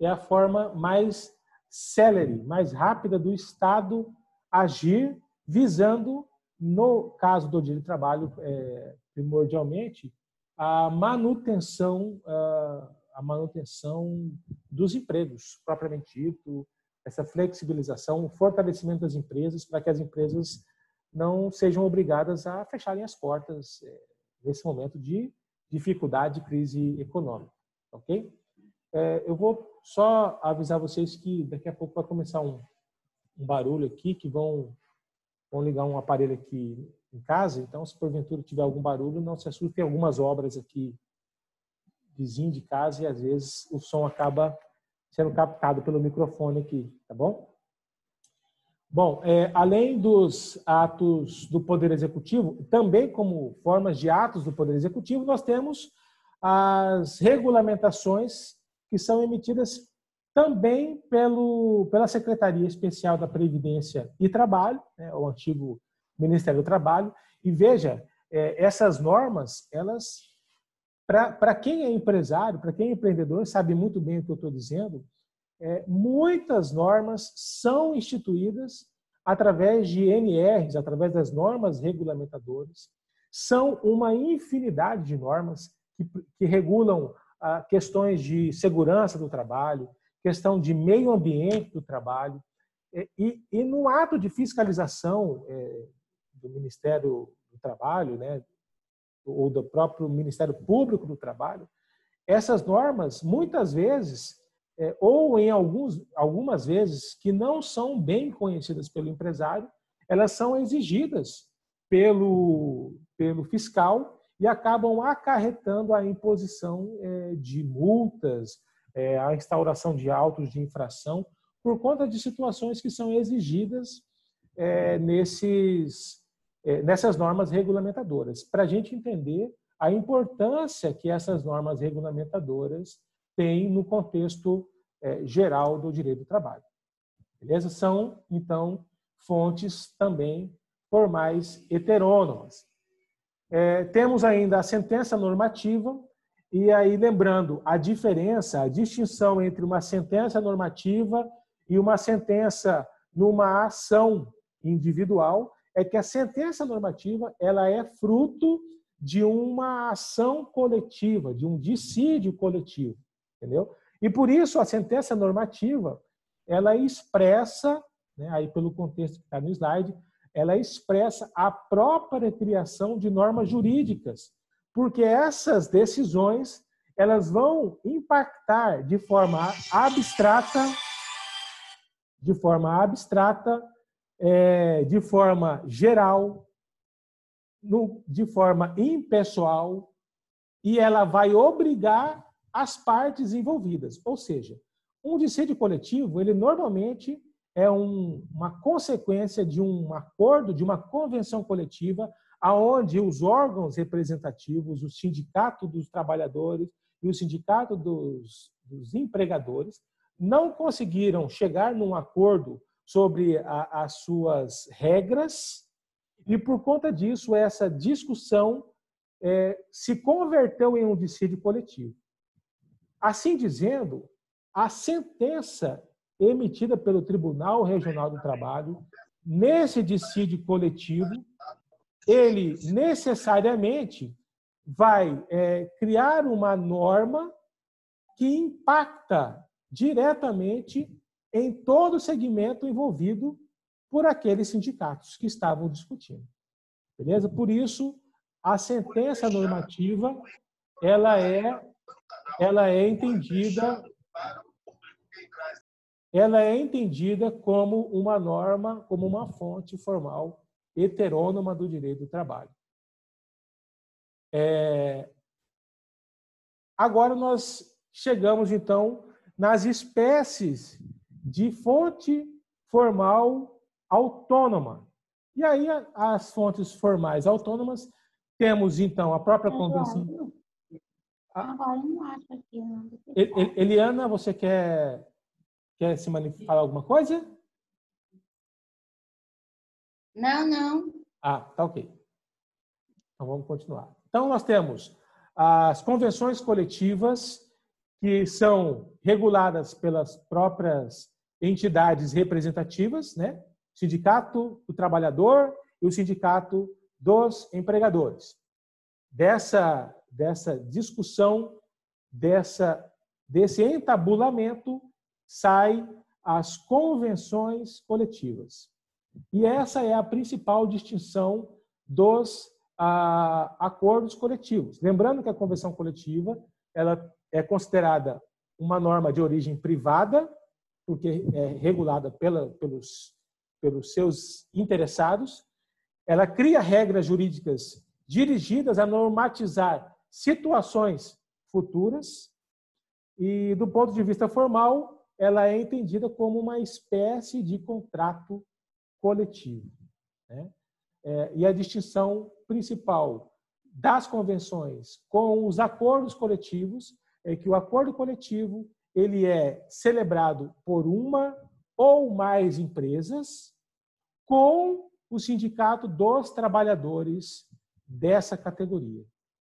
é a forma mais célere, mais rápida do Estado agir, visando, no caso do direito do trabalho, primordialmente, a manutenção dos empregos, propriamente dito, essa flexibilização, o fortalecimento das empresas, para que as empresas não sejam obrigadas a fecharem as portas nesse momento de dificuldade, crise econômica. Ok? Eu vou só avisar vocês que daqui a pouco vai começar um barulho aqui, que vão ligar um aparelho aqui em casa. Então, se porventura tiver algum barulho, não se assuste, tem algumas obras aqui vizinho de casa e às vezes o som acaba sendo captado pelo microfone aqui, tá bom? Bom, além dos atos do Poder Executivo, também como formas de atos do Poder Executivo, nós temos as regulamentações que são emitidas também pela Secretaria Especial da Previdência e Trabalho, né, o antigo Ministério do Trabalho. E veja, essas normas, elas, para quem é empresário, para quem é empreendedor, sabe muito bem o que eu estou dizendo, muitas normas são instituídas através de NRs, através das normas regulamentadoras. São uma infinidade de normas que regulam questões de segurança do trabalho, questão de meio ambiente do trabalho. E no ato de fiscalização do Ministério do Trabalho, né, ou do próprio Ministério Público do Trabalho, essas normas, muitas vezes, ou em algumas vezes, que não são bem conhecidas pelo empresário, elas são exigidas pelo fiscal e acabam acarretando a imposição de multas, a instauração de autos de infração, por conta de situações que são exigidas nessas normas regulamentadoras, para a gente entender a importância que essas normas regulamentadoras têm no contexto geral do direito do trabalho. Beleza? São, então, fontes também formais heterônomas. Temos ainda a sentença normativa, e aí lembrando a diferença, a distinção entre uma sentença normativa e uma sentença numa ação individual, é que a sentença normativa ela é fruto de uma ação coletiva, de um dissídio coletivo, entendeu? E por isso a sentença normativa ela expressa, né, aí pelo contexto que está no slide, ela expressa a própria criação de normas jurídicas, porque essas decisões elas vão impactar de forma abstrata, de forma geral, de forma impessoal, e ela vai obrigar as partes envolvidas. Ou seja, um dissídio coletivo, ele normalmente é uma consequência de um acordo, de uma convenção coletiva, aonde os órgãos representativos, o sindicato dos trabalhadores e o sindicato dos empregadores, não conseguiram chegar num acordo sobre as suas regras, e por conta disso essa discussão se converteu em um dissídio coletivo. Assim dizendo, a sentença emitida pelo Tribunal Regional do Trabalho, nesse dissídio coletivo, ele necessariamente vai criar uma norma que impacta diretamente em todo o segmento envolvido por aqueles sindicatos que estavam discutindo. Beleza? Por isso, a sentença normativa ela é entendida como uma norma, como uma fonte formal heterônoma do direito do trabalho. Agora nós chegamos, então, nas espécies de fonte formal autônoma. E aí, as fontes formais autônomas, temos, então, a própria convenção... Agora não acho aqui. Eliana, você quer falar alguma coisa? Não. Tá ok. Então, vamos continuar. Então, nós temos as convenções coletivas, que são reguladas pelas próprias entidades representativas, né? O Sindicato do Trabalhador e o Sindicato dos Empregadores. Dessa discussão, desse entabulamento, sai as convenções coletivas. E essa é a principal distinção dos acordos coletivos. Lembrando que a convenção coletiva ela é considerada uma norma de origem privada, porque é regulada pelos seus interessados. Ela cria regras jurídicas dirigidas a normatizar situações futuras e, do ponto de vista formal, ela é entendida como uma espécie de contrato coletivo, né? E a distinção principal das convenções com os acordos coletivos é que o acordo coletivo ele é celebrado por uma ou mais empresas com o sindicato dos trabalhadores dessa categoria.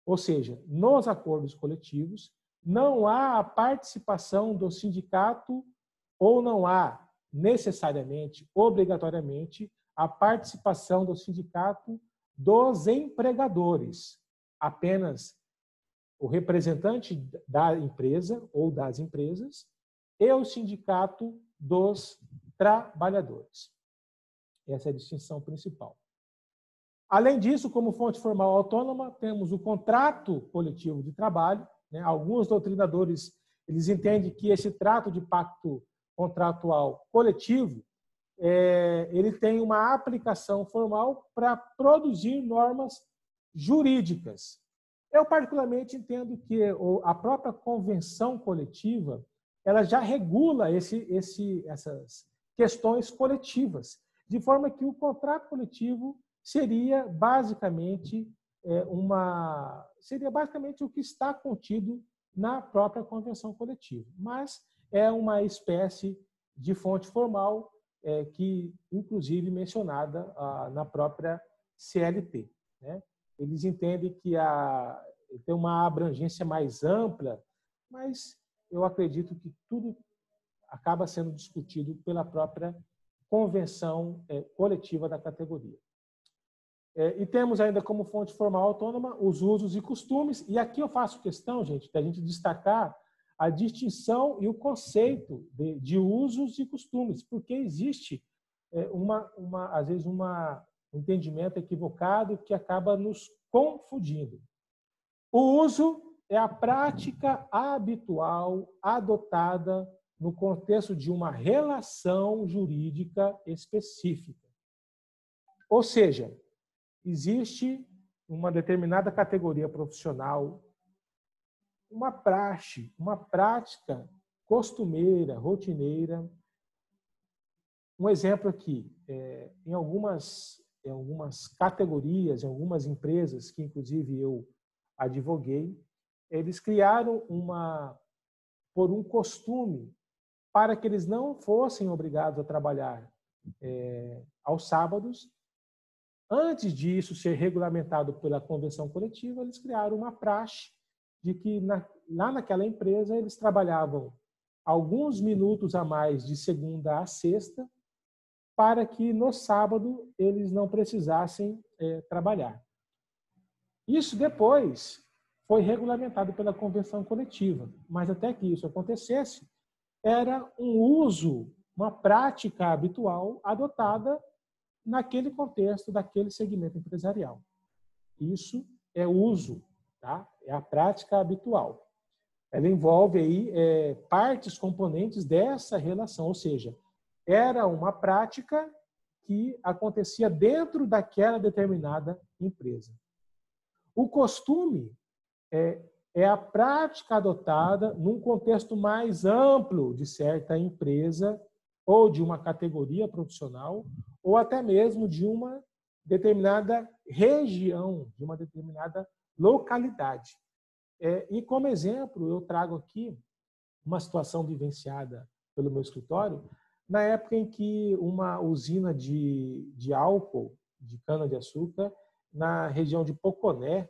Ou seja, nos acordos coletivos não há a participação do sindicato ou não há necessariamente, obrigatoriamente, a participação do sindicato dos empregadores. Apenas o representante da empresa ou das empresas e o sindicato dos trabalhadores. Essa é a distinção principal. Além disso, como fonte formal autônoma, temos o contrato coletivo de trabalho, né? Alguns doutrinadores eles entendem que esse trato de pacto contratual coletivo ele tem uma aplicação formal para produzir normas jurídicas. Eu, particularmente, entendo que a própria convenção coletiva ela já regula essas questões coletivas, de forma que o contrato coletivo seria basicamente o que está contido na própria convenção coletiva, mas é uma espécie de fonte formal que, inclusive, mencionada na própria CLT, né? Eles entendem que tem uma abrangência mais ampla, mas eu acredito que tudo acaba sendo discutido pela própria convenção coletiva da categoria. E temos ainda como fonte formal autônoma os usos e costumes, e aqui eu faço questão, gente, da gente destacar a distinção e o conceito de usos e costumes, porque existe às vezes um entendimento equivocado que acaba nos confundindo. O uso é a prática habitual adotada no contexto de uma relação jurídica específica. Ou seja, existe uma determinada categoria profissional, uma praxe, uma prática costumeira, rotineira. Um exemplo aqui, em algumas categorias, em algumas empresas, que inclusive eu advoguei, eles criaram por um costume para que eles não fossem obrigados a trabalhar aos sábados. Antes disso ser regulamentado pela convenção coletiva, eles criaram uma praxe de que lá naquela empresa eles trabalhavam alguns minutos a mais de segunda a sexta para que no sábado eles não precisassem trabalhar. Isso depois foi regulamentado pela convenção coletiva, mas até que isso acontecesse, era um uso, uma prática habitual adotada naquele contexto, daquele segmento empresarial. Isso é uso, tá? É a prática habitual. Ela envolve aí partes, componentes dessa relação, ou seja, era uma prática que acontecia dentro daquela determinada empresa. O costume é a prática adotada num contexto mais amplo de certa empresa ou de uma categoria profissional ou até mesmo de uma determinada região, de uma determinada localidade. E como exemplo, eu trago aqui uma situação vivenciada pelo meu escritório, na época em que uma usina de álcool, de cana-de-açúcar, na região de Poconé,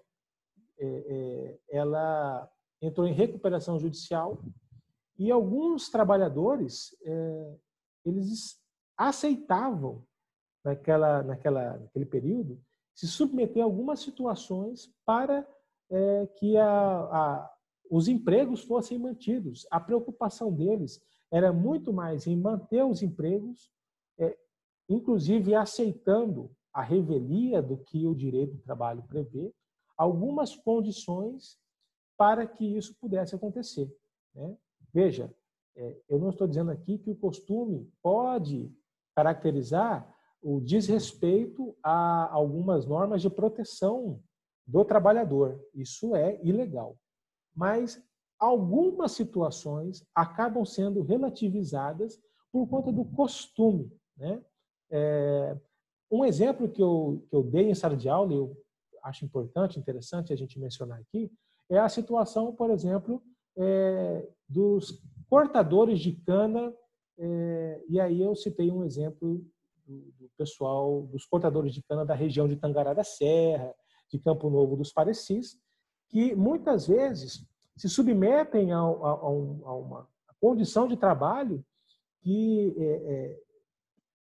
ela entrou em recuperação judicial e alguns trabalhadores eles aceitavam naquele período se submeter a algumas situações para que os empregos fossem mantidos. A preocupação deles era muito mais em manter os empregos, inclusive aceitando a revelia do que o direito do trabalho prevê, algumas condições para que isso pudesse acontecer, né? Veja, eu não estou dizendo aqui que o costume pode caracterizar o desrespeito a algumas normas de proteção do trabalhador. Isso é ilegal. Mas algumas situações acabam sendo relativizadas por conta do costume, né? Um exemplo que eu dei em sala de aula, eu acho importante, interessante a gente mencionar aqui, é a situação, por exemplo, dos cortadores de cana, e aí eu citei um exemplo do pessoal, dos cortadores de cana da região de Tangará da Serra, de Campo Novo dos Parecis, que muitas vezes se submetem a uma condição de trabalho que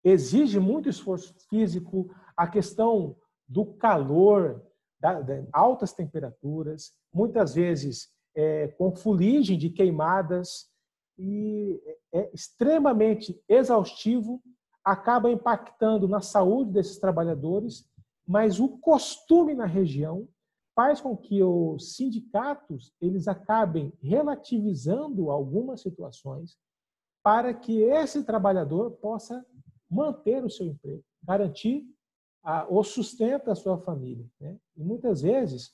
exige muito esforço físico, a questão do calor, de altas temperaturas, muitas vezes com fuligem de queimadas, e é extremamente exaustivo, acaba impactando na saúde desses trabalhadores mas o costume na região faz com que os sindicatos eles acabem relativizando algumas situações para que esse trabalhador possa manter o seu emprego, garantir o sustento da sua família, né? E muitas vezes,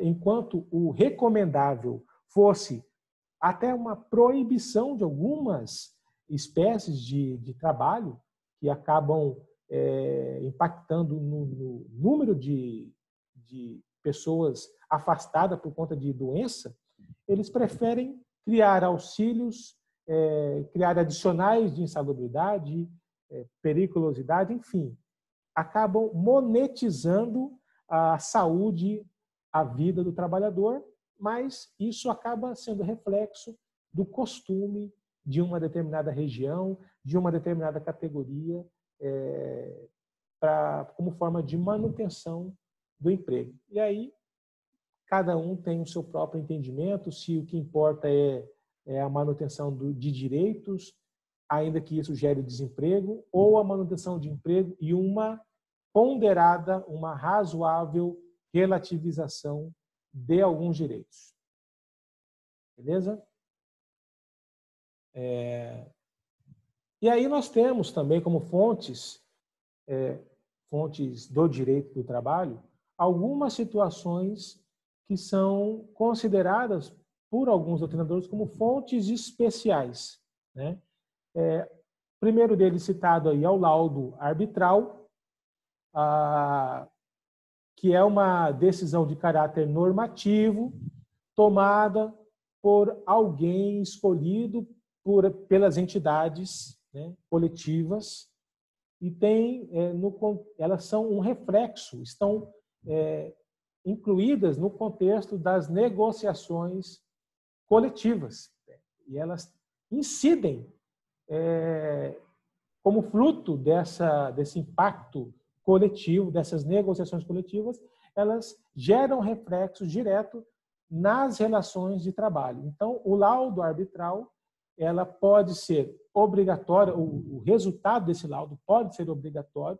enquanto o recomendável fosse até uma proibição de algumas espécies de trabalho que acabam impactando no número de pessoas afastadas por conta de doença, eles preferem criar auxílios, criar adicionais de insalubridade, periculosidade, enfim, acabam monetizando a saúde, a vida do trabalhador, mas isso acaba sendo reflexo do costume de uma determinada região, de uma determinada categoria, como forma de manutenção do emprego. E aí, cada um tem o seu próprio entendimento, se o que importa é a manutenção de direitos, ainda que isso gere desemprego, ou a manutenção de emprego e uma ponderada, uma razoável relativização de alguns direitos. Beleza? E aí nós temos também como fontes do direito do trabalho, algumas situações que são consideradas por alguns doutrinadores como fontes especiais, né? O primeiro deles citado aí é o laudo arbitral, que é uma decisão de caráter normativo tomada por alguém escolhido pelas entidades, né, coletivas, e elas são um reflexo, estão incluídas no contexto das negociações coletivas, e elas incidem como fruto desse impacto coletivo, dessas negociações coletivas, elas geram reflexos direto nas relações de trabalho. Então, o laudo arbitral, ela pode ser obrigatória, o resultado desse laudo pode ser obrigatório,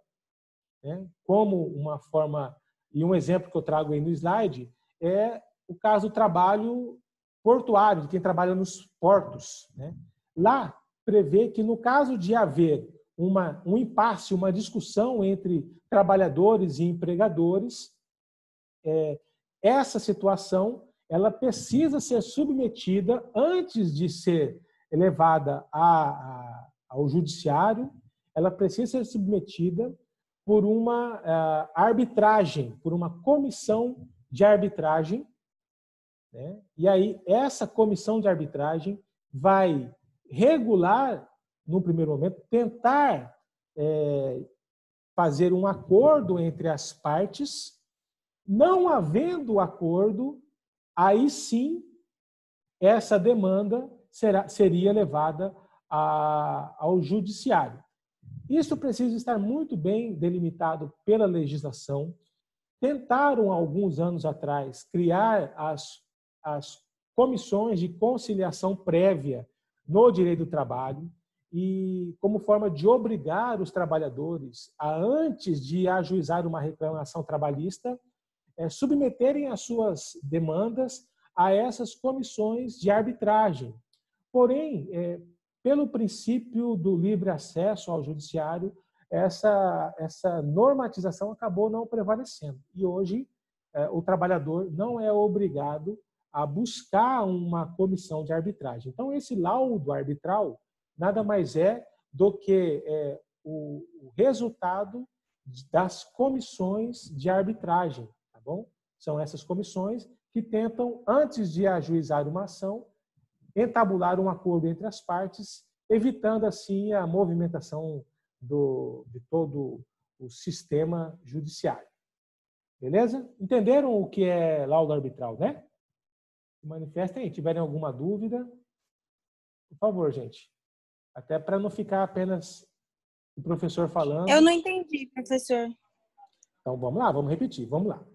né? Como uma forma, e um exemplo que eu trago aí no slide, é o caso do trabalho portuário, de quem trabalha nos portos, né? Lá, prevê que no caso de haver um impasse, uma discussão entre trabalhadores e empregadores, essa situação ela precisa ser submetida, antes de ser levada ao judiciário, ela precisa ser submetida por uma arbitragem, por uma comissão de arbitragem, né? E aí essa comissão de arbitragem vai regular, no primeiro momento, tentar fazer um acordo entre as partes. Não havendo acordo, aí sim essa demanda seria levada ao judiciário. Isso precisa estar muito bem delimitado pela legislação. Tentaram, alguns anos atrás, criar as comissões de conciliação prévia no direito do trabalho, e como forma de obrigar os trabalhadores a, antes de ajuizar uma reclamação trabalhista, submeterem as suas demandas a essas comissões de arbitragem. Porém, pelo princípio do livre acesso ao judiciário, essa normatização acabou não prevalecendo. E hoje o trabalhador não é obrigado a buscar uma comissão de arbitragem. Então, esse laudo arbitral nada mais é do que o resultado das comissões de arbitragem, tá bom? São essas comissões que tentam, antes de ajuizar uma ação, entabular um acordo entre as partes, evitando assim a movimentação de todo o sistema judiciário. Beleza? Entenderam o que é laudo arbitral, né? Se manifestem aí. Tiverem alguma dúvida, por favor, gente. Até para não ficar apenas o professor falando. Eu não entendi, professor. Então, vamos lá, vamos repetir, vamos lá.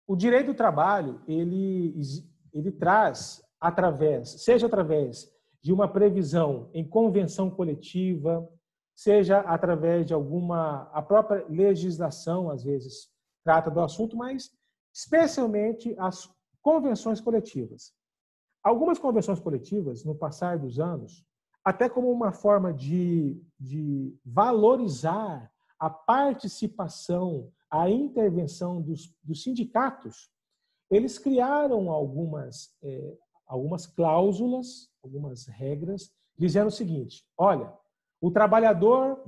O direito do trabalho, ele traz, seja através de uma previsão em convenção coletiva, seja através de a própria legislação, às vezes, trata do assunto, mas especialmente as convenções coletivas. Algumas convenções coletivas, no passar dos anos, até como uma forma de valorizar a participação, a intervenção dos sindicatos, eles criaram algumas cláusulas, algumas regras, dizendo o seguinte: olha, o trabalhador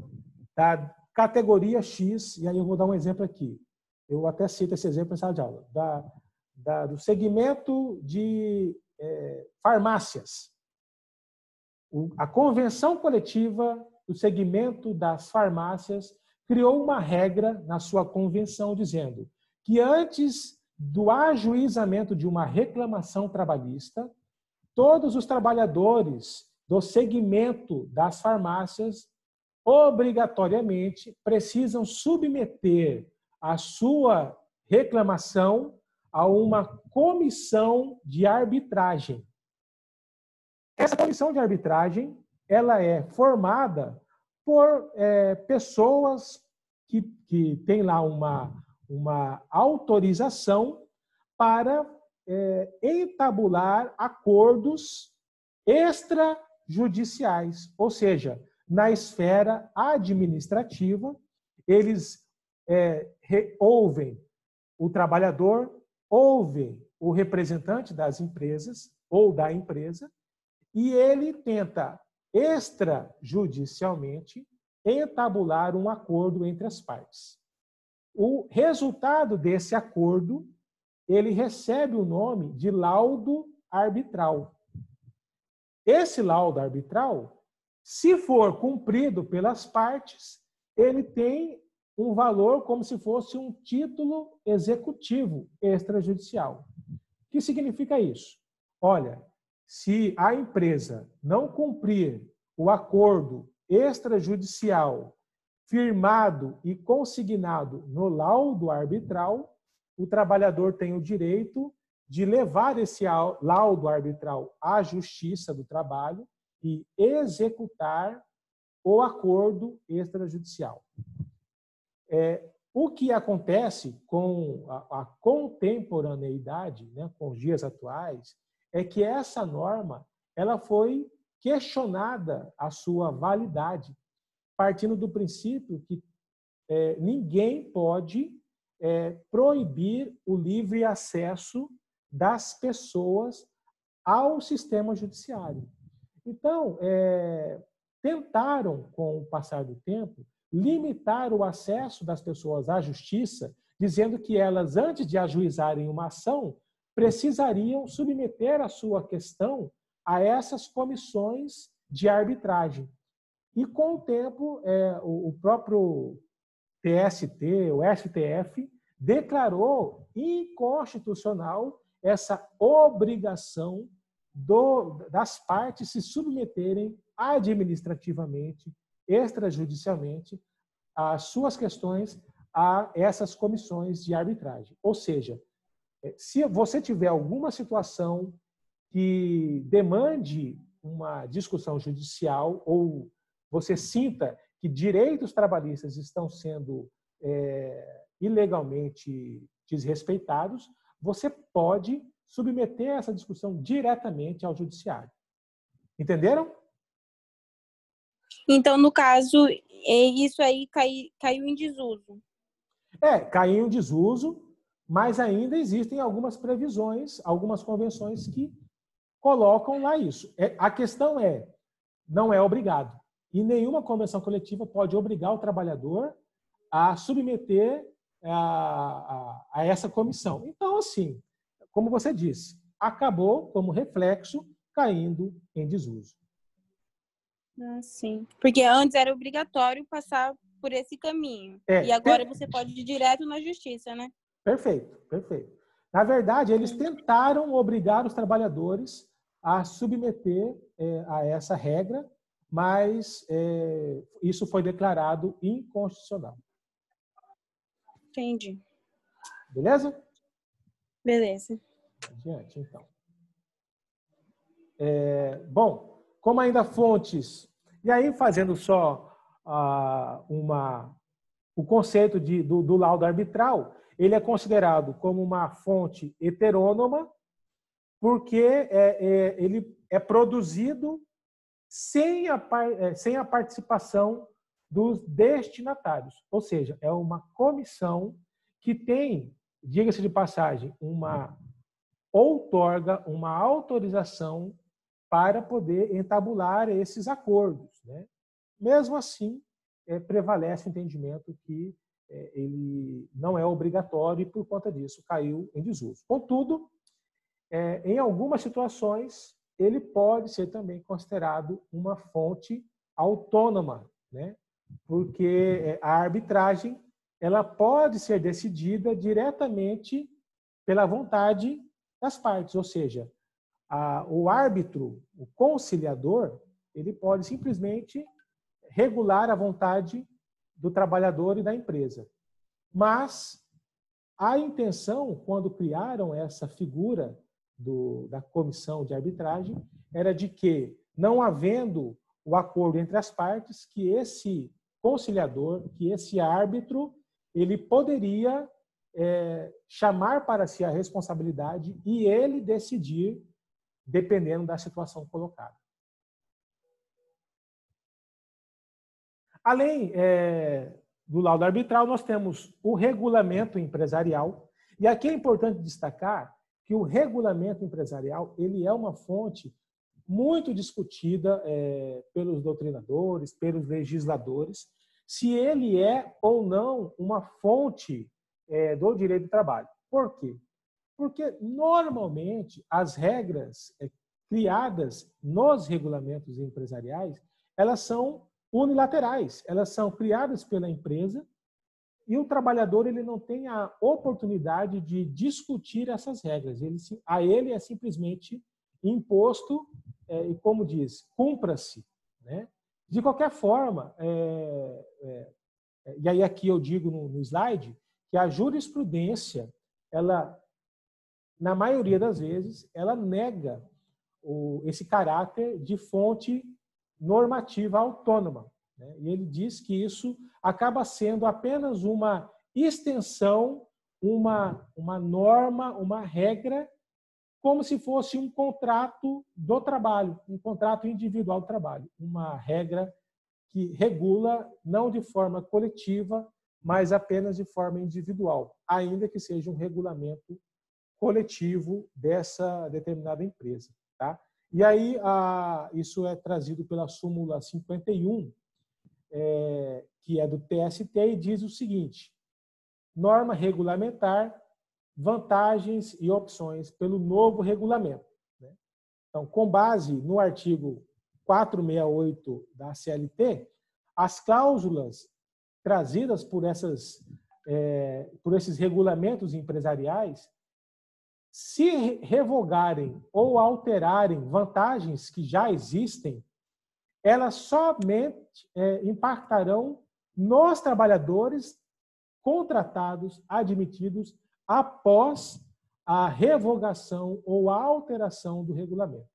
da categoria X, e aí eu vou dar um exemplo aqui, eu até cito esse exemplo em sala de aula, do segmento de farmácias. A convenção coletiva do segmento das farmácias criou uma regra na sua convenção dizendo que antes do ajuizamento de uma reclamação trabalhista, todos os trabalhadores do segmento das farmácias obrigatoriamente precisam submeter a sua reclamação a uma comissão de arbitragem. Essa comissão de arbitragem ela é formada por pessoas que têm lá uma autorização para entabular acordos extrajudiciais, ou seja, na esfera administrativa, eles ouvem o trabalhador, ouvem o representante das empresas ou da empresa, e ele tenta extrajudicialmente entabular um acordo entre as partes. O resultado desse acordo, ele recebe o nome de laudo arbitral. Esse laudo arbitral, se for cumprido pelas partes, ele tem um valor como se fosse um título executivo extrajudicial. O que significa isso? Olha, se a empresa não cumprir o acordo extrajudicial firmado e consignado no laudo arbitral, o trabalhador tem o direito de levar esse laudo arbitral à Justiça do Trabalho e executar o acordo extrajudicial. O que acontece com a contemporaneidade, né, com os dias atuais, é que essa norma ela foi questionada a sua validade, partindo do princípio que ninguém pode proibir o livre acesso das pessoas ao sistema judiciário. Então, tentaram, com o passar do tempo, limitar o acesso das pessoas à justiça, dizendo que elas, antes de ajuizarem uma ação, precisariam submeter a sua questão a essas comissões de arbitragem. E, com o tempo, o próprio TST, o STF, declarou inconstitucional essa obrigação das partes se submeterem administrativamente, extrajudicialmente, as suas questões a essas comissões de arbitragem. Ou seja, se você tiver alguma situação que demande uma discussão judicial ou você sinta que direitos trabalhistas estão sendo ilegalmente desrespeitados, você pode submeter essa discussão diretamente ao judiciário. Entenderam? Então, no caso, isso aí caiu em desuso. Caiu em desuso, mas ainda existem algumas previsões, algumas convenções que colocam lá isso. A questão não é obrigado. E nenhuma convenção coletiva pode obrigar o trabalhador a submeter a essa comissão. Então, assim, como você disse, acabou, como reflexo, caindo em desuso. Sim. Porque antes era obrigatório passar por esse caminho. E agora você pode ir direto na justiça, né? Perfeito, perfeito. Na verdade, eles tentaram obrigar os trabalhadores a submeter a essa regra, mas isso foi declarado inconstitucional. Entendi. Beleza? Beleza. Adiante, então. Bom, como ainda fontes... E aí, fazendo só o conceito do laudo arbitral, ele é considerado como uma fonte heterônoma, porque ele é produzido sem a participação dos destinatários. Ou seja, é uma comissão que tem, diga-se de passagem, outorga uma autorização para poder entabular esses acordos, né? Mesmo assim, prevalece o entendimento que ele não é obrigatório e, por conta disso, caiu em desuso. Contudo, em algumas situações, ele pode ser também considerado uma fonte autônoma, né? Porque a arbitragem ela pode ser decidida diretamente pela vontade das partes, ou seja, o árbitro, o conciliador, ele pode simplesmente regular a vontade do trabalhador e da empresa. Mas a intenção, quando criaram essa figura da comissão de arbitragem, era de que, não havendo o acordo entre as partes, que esse conciliador, que esse árbitro, ele poderia chamar para si a responsabilidade e ele decidir, dependendo da situação colocada. Além do laudo arbitral, nós temos o regulamento empresarial. E aqui é importante destacar que o regulamento empresarial ele é uma fonte muito discutida pelos doutrinadores, pelos legisladores, se ele é ou não uma fonte do direito do trabalho. Por quê? Porque, normalmente, as regras criadas nos regulamentos empresariais, elas são unilaterais, elas são criadas pela empresa e o trabalhador ele não tem a oportunidade de discutir essas regras. A ele é simplesmente imposto e, como diz, cumpra-se, né? De qualquer forma, e aí aqui eu digo no slide, que a jurisprudência, ela, na maioria das vezes, ela nega esse caráter de fonte normativa autônoma, né? E ele diz que isso acaba sendo apenas uma extensão, uma norma, uma regra, como se fosse um contrato do trabalho, um contrato individual do trabalho, uma regra que regula não de forma coletiva, mas apenas de forma individual, ainda que seja um regulamento coletivo dessa determinada empresa, tá? E aí, isso é trazido pela súmula 51, que é do TST, e diz o seguinte: norma regulamentar, vantagens e opções pelo novo regulamento. Né? Então, com base no artigo 468 da CLT, as cláusulas trazidas por esses regulamentos empresariais, se revogarem ou alterarem vantagens que já existem, elas somente impactarão nos trabalhadores contratados, admitidos, após a revogação ou a alteração do regulamento.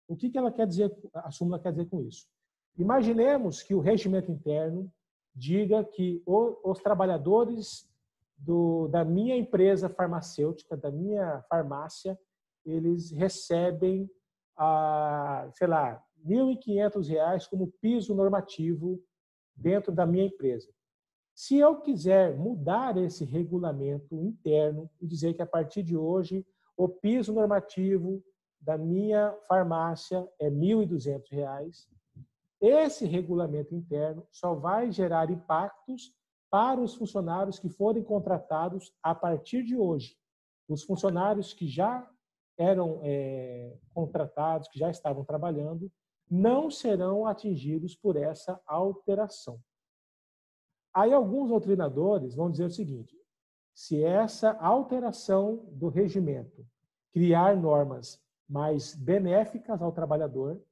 O que ela quer dizer, a súmula quer dizer com isso? Imaginemos que o regimento interno diga que os trabalhadores da minha empresa farmacêutica, da minha farmácia, eles recebem, sei lá, R$ 1.500 como piso normativo dentro da minha empresa. Se eu quiser mudar esse regulamento interno e dizer que a partir de hoje o piso normativo da minha farmácia é R$ 1.200, esse regulamento interno só vai gerar impactos para os funcionários que forem contratados a partir de hoje. Os funcionários que já eram contratados, que já estavam trabalhando, não serão atingidos por essa alteração. Aí alguns doutrinadores vão dizer o seguinte: se essa alteração do regimento criar normas mais benéficas ao trabalhador,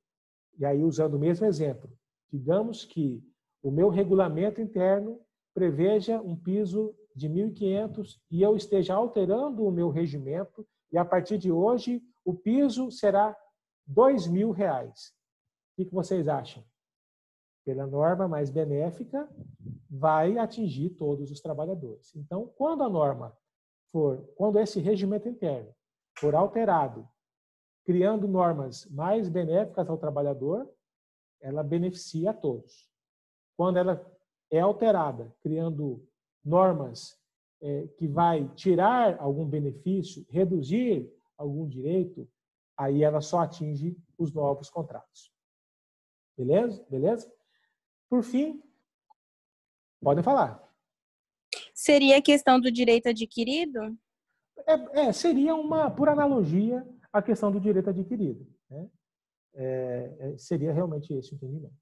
e aí usando o mesmo exemplo, digamos que o meu regulamento interno preveja um piso de 1.500 e eu esteja alterando o meu regimento e a partir de hoje o piso será R$ 2.000. O que vocês acham? pela norma mais benéfica, vai atingir todos os trabalhadores. Então, quando esse regimento interno for alterado, criando normas mais benéficas ao trabalhador, ela beneficia a todos. Quando ela é alterada, criando normas que vai tirar algum benefício, reduzir algum direito, aí ela só atinge os novos contratos. Beleza? Beleza? Por fim, podem falar. Seria a questão do direito adquirido? Seria por analogia, a questão do direito adquirido, né? Seria realmente esse o entendimento.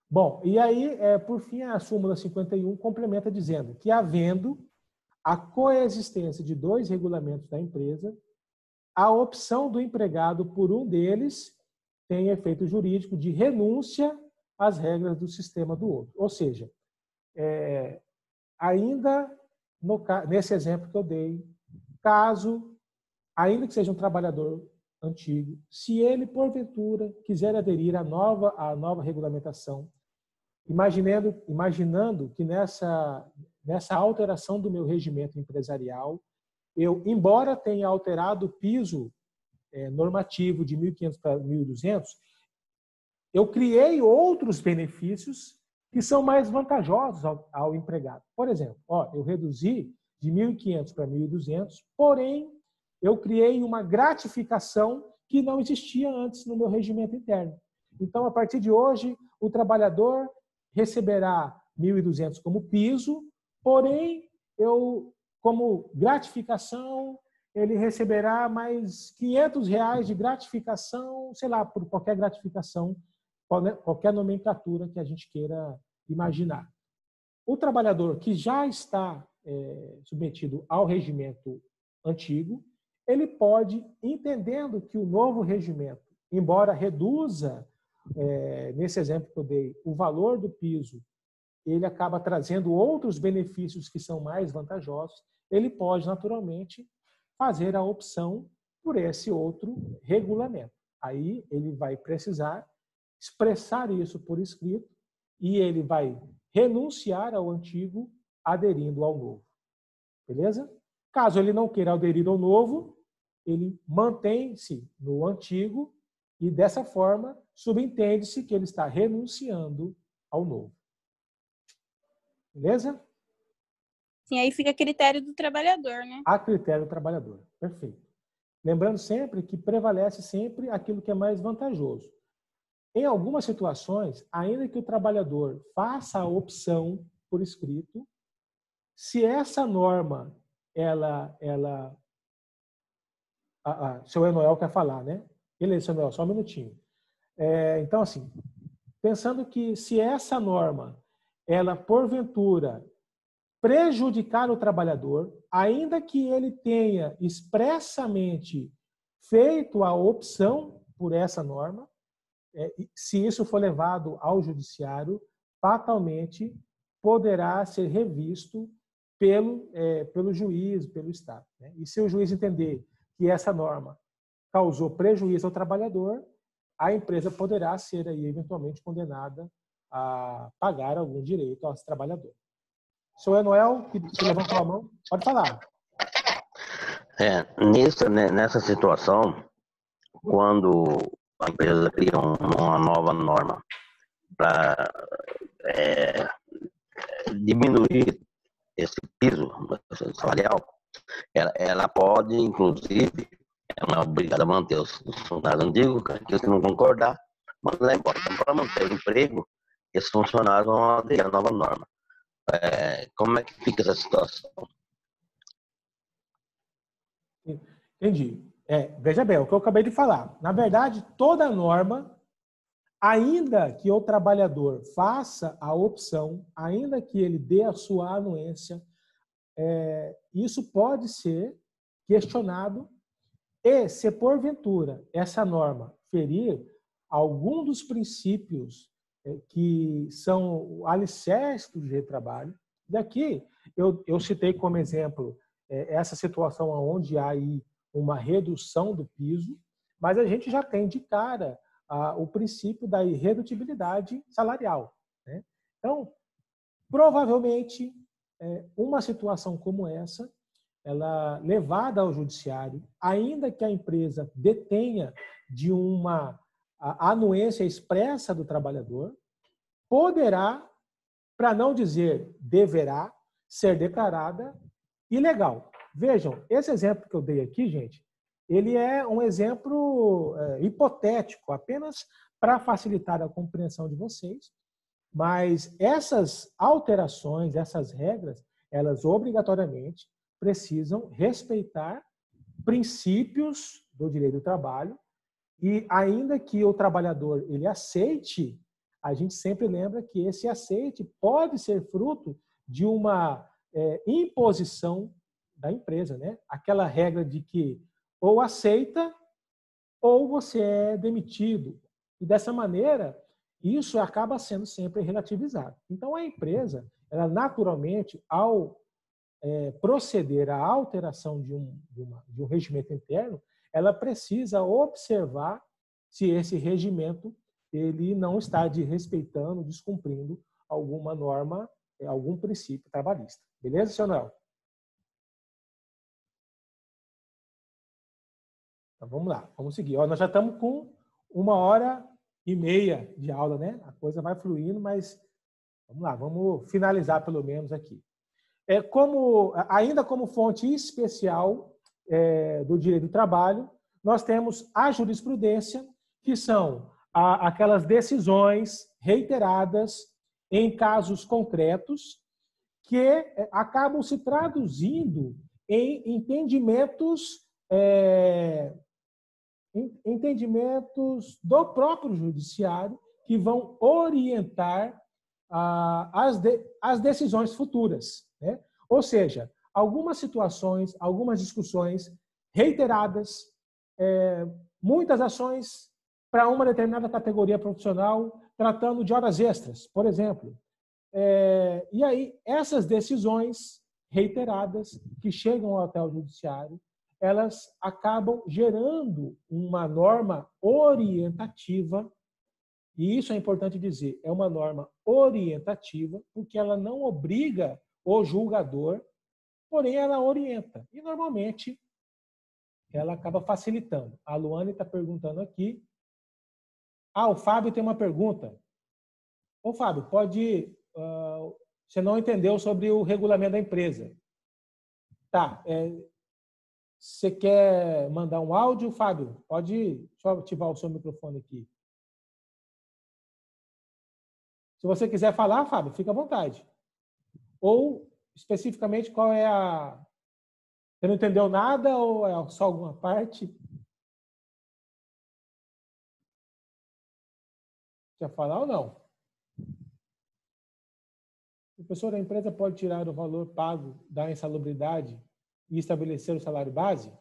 Bom, e aí, por fim, a súmula 51 complementa dizendo que, havendo a coexistência de dois regulamentos da empresa, a opção do empregado por um deles tem efeito jurídico de renúncia às regras do sistema do outro. Ou seja, ainda nesse exemplo que eu dei, caso, ainda que seja um trabalhador antigo, se ele, porventura, quiser aderir à nova regulamentação, imaginando que nessa alteração do meu regimento empresarial, eu, embora tenha alterado o piso normativo de 1.500 para 1.200, eu criei outros benefícios que são mais vantajosos ao empregado. Por exemplo, eu reduzi de 1.500 para 1.200, porém, eu criei uma gratificação que não existia antes no meu regimento interno. Então, a partir de hoje, o trabalhador receberá 1.200 como piso, porém, como gratificação, ele receberá mais R$500 de gratificação, sei lá, por qualquer gratificação, qualquer nomenclatura que a gente queira imaginar. O trabalhador que já está submetido ao regimento antigo, ele pode, entendendo que o novo regimento, embora reduza, nesse exemplo que eu dei, o valor do piso, ele acaba trazendo outros benefícios que são mais vantajosos, ele pode, naturalmente, fazer a opção por esse outro regulamento. Aí ele vai precisar expressar isso por escrito e ele vai renunciar ao antigo, aderindo ao novo. Beleza? Caso ele não queira aderir ao novo, ele mantém-se no antigo e, dessa forma, subentende-se que ele está renunciando ao novo. Beleza? Sim, aí fica a critério do trabalhador, né? A critério do trabalhador. Perfeito. Lembrando sempre que prevalece sempre aquilo que é mais vantajoso. Em algumas situações, ainda que o trabalhador faça a opção por escrito, se essa norma, seu Enoel quer falar, né? Beleza, seu Enoel, só um minutinho. Então, assim, pensando que se essa norma, ela, porventura, prejudicar o trabalhador, ainda que ele tenha expressamente feito a opção por essa norma, se isso for levado ao judiciário, fatalmente poderá ser revisto pelo juiz, pelo Estado, né? E se o juiz entender que essa norma causou prejuízo ao trabalhador, a empresa poderá ser aí, eventualmente condenada a pagar algum direito aos trabalhadores. Seu Enoel, que levantou a mão, pode falar. Nessa situação, quando a empresa cria uma nova norma para diminuir esse piso salarial, ela pode, inclusive, ela é obrigada a manter os funcionários antigos, aqueles que não concordar, mandar embora. Então, para manter o emprego, esses funcionários vão aderir à nova norma. Como é que fica essa situação? Entendi. Veja bem, o que eu acabei de falar. Na verdade, toda norma, ainda que o trabalhador faça a opção, ainda que ele dê a sua anuência, isso pode ser questionado e, se porventura essa norma ferir algum dos princípios que são o alicerce do direito do trabalho, daqui eu citei como exemplo essa situação onde há aí uma redução do piso, mas a gente já tem de cara o princípio da irredutibilidade salarial, né? Então, provavelmente, uma situação como essa, ela levada ao judiciário, ainda que a empresa detenha de uma anuência expressa do trabalhador, poderá, para não dizer deverá, ser declarada ilegal. Vejam, esse exemplo que eu dei aqui, gente, ele é um exemplo hipotético, apenas para facilitar a compreensão de vocês, mas essas alterações, essas regras, elas obrigatoriamente precisam respeitar princípios do direito do trabalho e ainda que o trabalhador ele aceite, a gente sempre lembra que esse aceite pode ser fruto de uma imposição da empresa, né? Aquela regra de que ou aceita ou você é demitido. E dessa maneira, isso acaba sendo sempre relativizado. Então, a empresa, ela naturalmente, ao proceder à alteração de um regimento interno, ela precisa observar se esse regimento ele não está desrespeitando, descumprindo alguma norma, algum princípio trabalhista. Beleza, senhor Noel? Então, vamos lá, vamos seguir. Nós já estamos com 1h30 de aula, né? A coisa vai fluindo, mas vamos lá, vamos finalizar pelo menos aqui. Ainda como fonte especial do direito do trabalho, nós temos a jurisprudência, que são aquelas decisões reiteradas em casos concretos que acabam se traduzindo em entendimentos do próprio judiciário que vão orientar as decisões futuras, né? Ou seja, algumas situações, algumas discussões reiteradas, muitas ações para uma determinada categoria profissional, tratando de horas extras, por exemplo. E aí, essas decisões reiteradas que chegam até o judiciário, elas acabam gerando uma norma orientativa, e isso é importante dizer, é uma norma orientativa, porque ela não obriga o julgador, porém ela orienta. E, normalmente, ela acaba facilitando. A Luane está perguntando aqui. O Fábio tem uma pergunta. Ô, Fábio, pode... você não entendeu sobre o regulamento da empresa. Tá. Você quer mandar um áudio, Fábio? Pode só ativar o seu microfone aqui. Se você quiser falar, Fábio, fica à vontade. Ou, especificamente, qual é a... Você não entendeu nada ou é só alguma parte? Quer falar ou não? Professor, a empresa pode tirar o valor pago da insalubridade e estabelecer o salário base?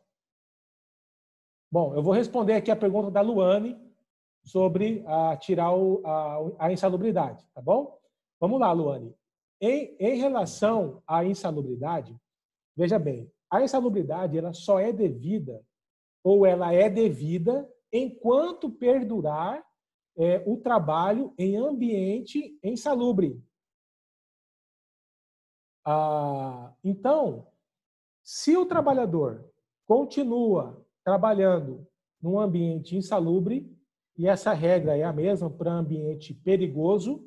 Bom, eu vou responder aqui a pergunta da Luane sobre tirar a insalubridade, tá bom? Vamos lá, Luane. Em relação à insalubridade, veja bem, a insalubridade ela só é devida ou ela é devida enquanto perdurar o trabalho em ambiente insalubre. Então, se o trabalhador continua trabalhando num ambiente insalubre, e essa regra é a mesma para ambiente perigoso,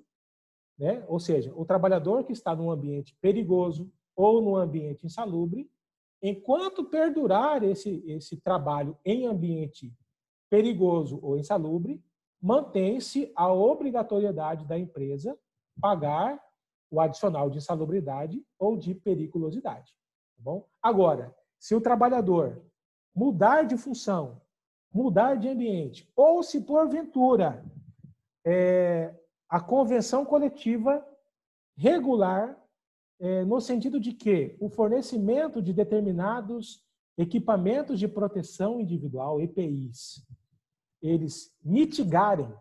né? Ou seja, o trabalhador que está num ambiente perigoso ou num ambiente insalubre, enquanto perdurar esse trabalho em ambiente perigoso ou insalubre, mantém-se a obrigatoriedade da empresa pagar o adicional de insalubridade ou de periculosidade. Tá bom? Agora, se o trabalhador mudar de função, mudar de ambiente, ou se porventura a convenção coletiva regular, no sentido de que o fornecimento de determinados equipamentos de proteção individual, EPIs, eles mitigarem,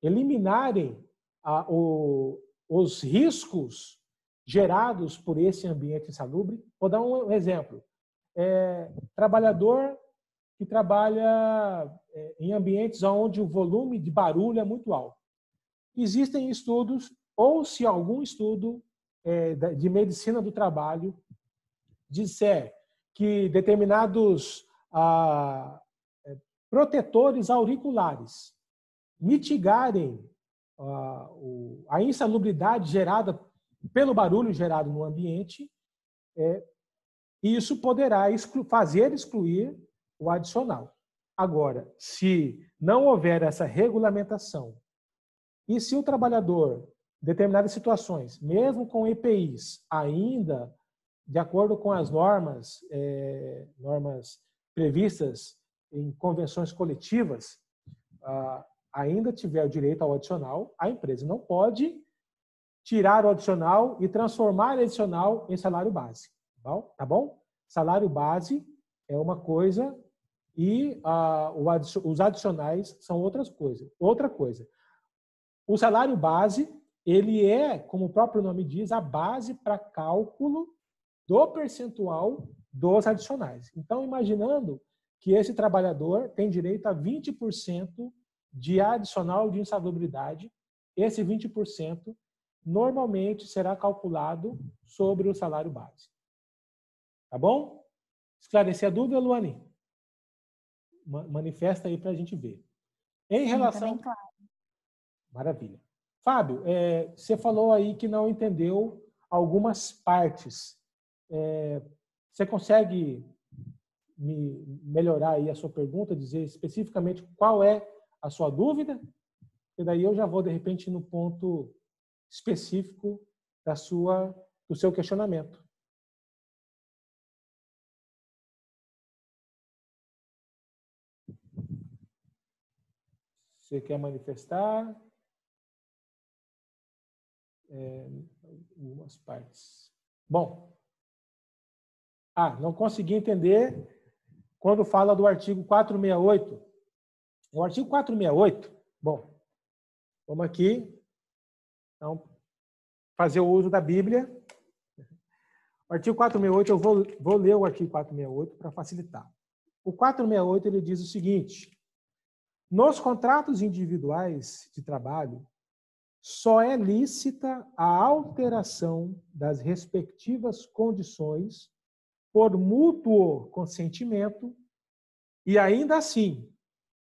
eliminarem os riscos gerados por esse ambiente insalubre. Vou dar um exemplo. Trabalhador que trabalha em ambientes onde o volume de barulho é muito alto. Existem estudos, ou se algum estudo de medicina do trabalho disser que determinados protetores auriculares mitigarem a insalubridade gerada pelo barulho gerado no ambiente, isso poderá fazer excluir o adicional. Agora, se não houver essa regulamentação e se o trabalhador, em determinadas situações, mesmo com EPIs, ainda, de acordo com as normas previstas em convenções coletivas, ainda tiver o direito ao adicional, a empresa não pode tirar o adicional e transformar o adicional em salário base. Tá bom? Salário base é uma coisa e os adicionais são outra coisa. O salário base, ele é, como o próprio nome diz, a base para cálculo do percentual dos adicionais. Então, imaginando que esse trabalhador tem direito a 20% de adicional de insalubridade, esse 20% normalmente será calculado sobre o salário base. Tá bom? Esclarecer a dúvida, Luane? Manifesta aí para a gente ver. Em relação... Tá bem claro. Maravilha. Fábio, você falou aí que não entendeu algumas partes. Você consegue melhorar aí a sua pergunta, dizer especificamente qual é a sua dúvida? E daí eu já vou, de repente, no ponto específico do seu questionamento. Você quer manifestar? Algumas partes. Bom. Não consegui entender quando fala do artigo 468. O artigo 468, bom, vamos aqui, então, fazer o uso da Bíblia. O artigo 468, eu vou ler o artigo 468 para facilitar. O 468, ele diz o seguinte: nos contratos individuais de trabalho, só é lícita a alteração das respectivas condições por mútuo consentimento e, ainda assim,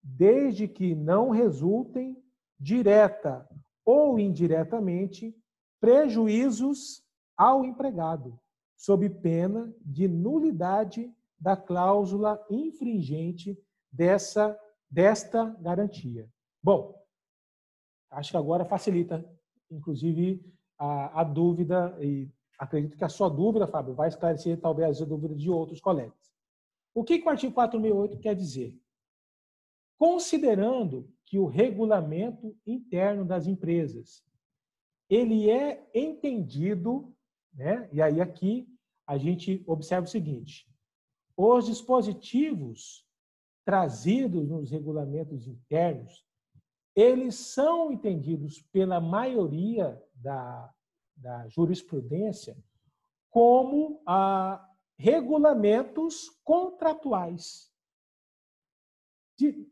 desde que não resultem, direta ou indiretamente, prejuízos ao empregado, sob pena de nulidade da cláusula infringente desta garantia. Bom, acho que agora facilita, inclusive, a dúvida, e acredito que a sua dúvida, Fábio, vai esclarecer talvez a dúvida de outros colegas. O que o artigo 468 quer dizer? Considerando que o regulamento interno das empresas, ele é entendido, né? E aí aqui a gente observa o seguinte: os dispositivos trazidos nos regulamentos internos, eles são entendidos pela maioria da jurisprudência como regulamentos contratuais.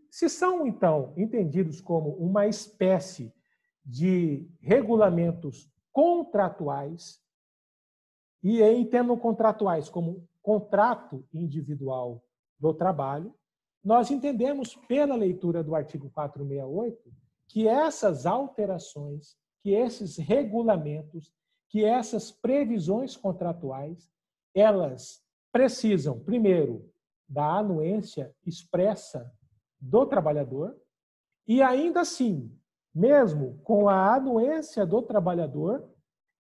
Se são, então, entendidos como uma espécie de regulamentos contratuais, e entendam contratuais como contrato individual do trabalho, nós entendemos, pela leitura do artigo 468, que essas alterações, que esses regulamentos, que essas previsões contratuais, elas precisam, primeiro, da anuência expressa do trabalhador, e ainda assim, mesmo com a anuência do trabalhador,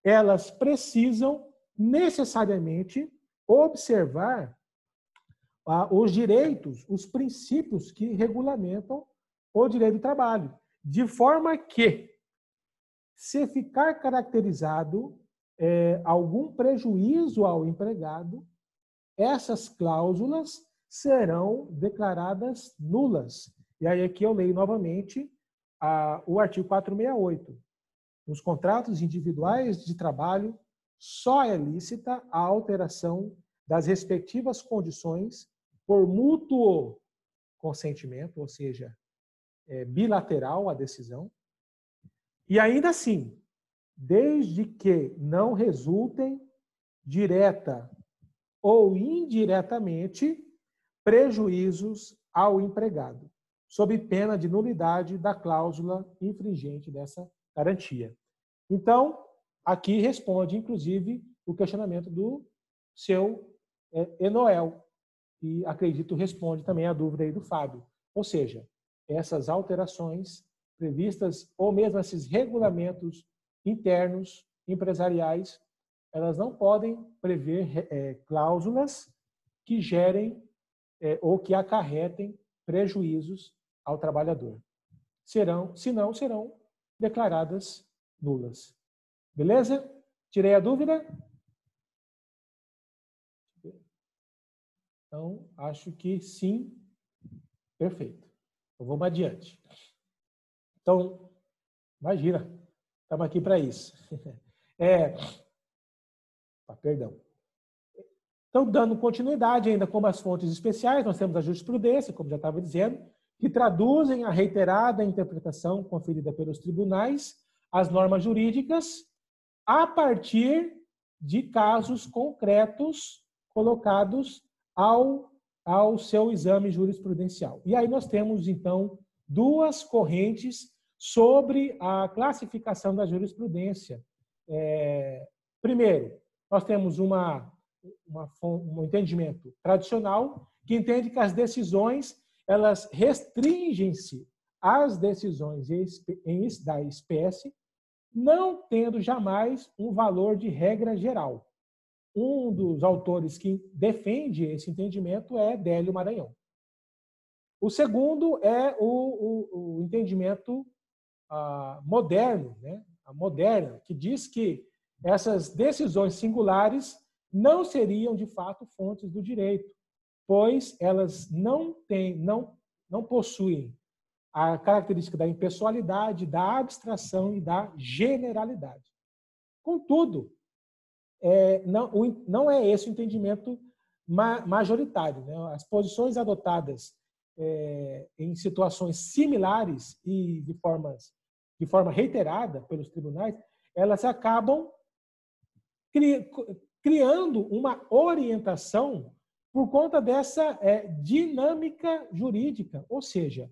elas precisam necessariamente observar os direitos, os princípios que regulamentam o direito do trabalho, de forma que, se ficar caracterizado algum prejuízo ao empregado, essas cláusulas serão declaradas nulas. E aí aqui eu leio novamente o artigo 468. Nos contratos individuais de trabalho, só é lícita a alteração das respectivas condições por mútuo consentimento, ou seja, bilateral a decisão. E ainda assim, desde que não resultem direta ou indiretamente prejuízos ao empregado, sob pena de nulidade da cláusula infringente dessa garantia. Então, aqui responde, inclusive, o questionamento do seu Enoel, e acredito responde também a dúvida aí do Fábio. Ou seja, essas alterações previstas, ou mesmo esses regulamentos internos empresariais, elas não podem prever cláusulas que gerem ou que acarretem prejuízos ao trabalhador. Senão serão declaradas nulas. Beleza? Tirei a dúvida? Então, acho que sim. Perfeito. Então, vamos adiante. Então, imagina, estamos aqui para isso. Perdão. Então, dando continuidade ainda como as fontes especiais, nós temos a jurisprudência, como já estava dizendo, que traduzem a reiterada interpretação conferida pelos tribunais às normas jurídicas a partir de casos concretos colocados ao seu exame jurisprudencial. E aí nós temos, então, duas correntes sobre a classificação da jurisprudência. Primeiro, nós temos um entendimento tradicional que entende que as decisões elas restringem-se às decisões da espécie, não tendo jamais um valor de regra geral. Um dos autores que defende esse entendimento é Délio Maranhão. O segundo é o entendimento moderno, né? A moderna, que diz que essas decisões singulares não seriam, de fato, fontes do direito, pois elas não possuem a característica da impessoalidade, da abstração e da generalidade. Contudo, não é esse o entendimento majoritário, né? As posições adotadas em situações similares e de forma reiterada pelos tribunais, elas acabam criando uma orientação por conta dessa dinâmica jurídica, ou seja,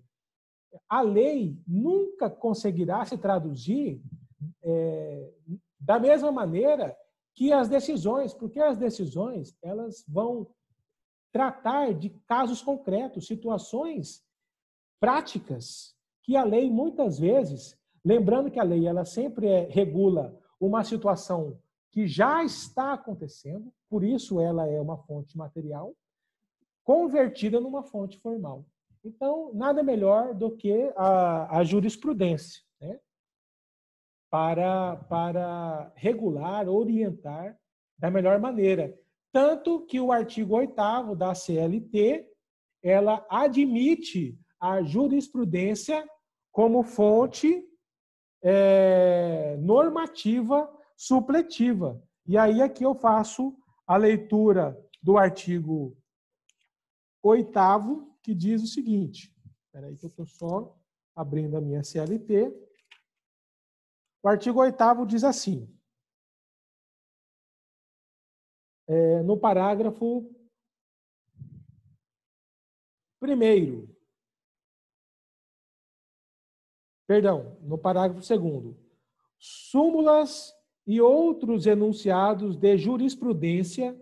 a lei nunca conseguirá se traduzir da mesma maneira que as decisões, porque as decisões elas vão tratar de casos concretos, situações práticas que a lei muitas vezes, lembrando que a lei ela sempre regula uma situação que já está acontecendo, por isso ela é uma fonte material, convertida numa fonte formal. Então, nada melhor do que a jurisprudência, né? Para regular, orientar da melhor maneira. Tanto que o artigo 8º da CLT, ela admite a jurisprudência como fonte normativa supletiva. E aí aqui eu faço a leitura do artigo 8º, que diz o seguinte. Espera aí que eu estou só abrindo a minha CLT. O artigo 8º diz assim, no parágrafo 1º, no parágrafo 2º, súmulas e outros enunciados de jurisprudência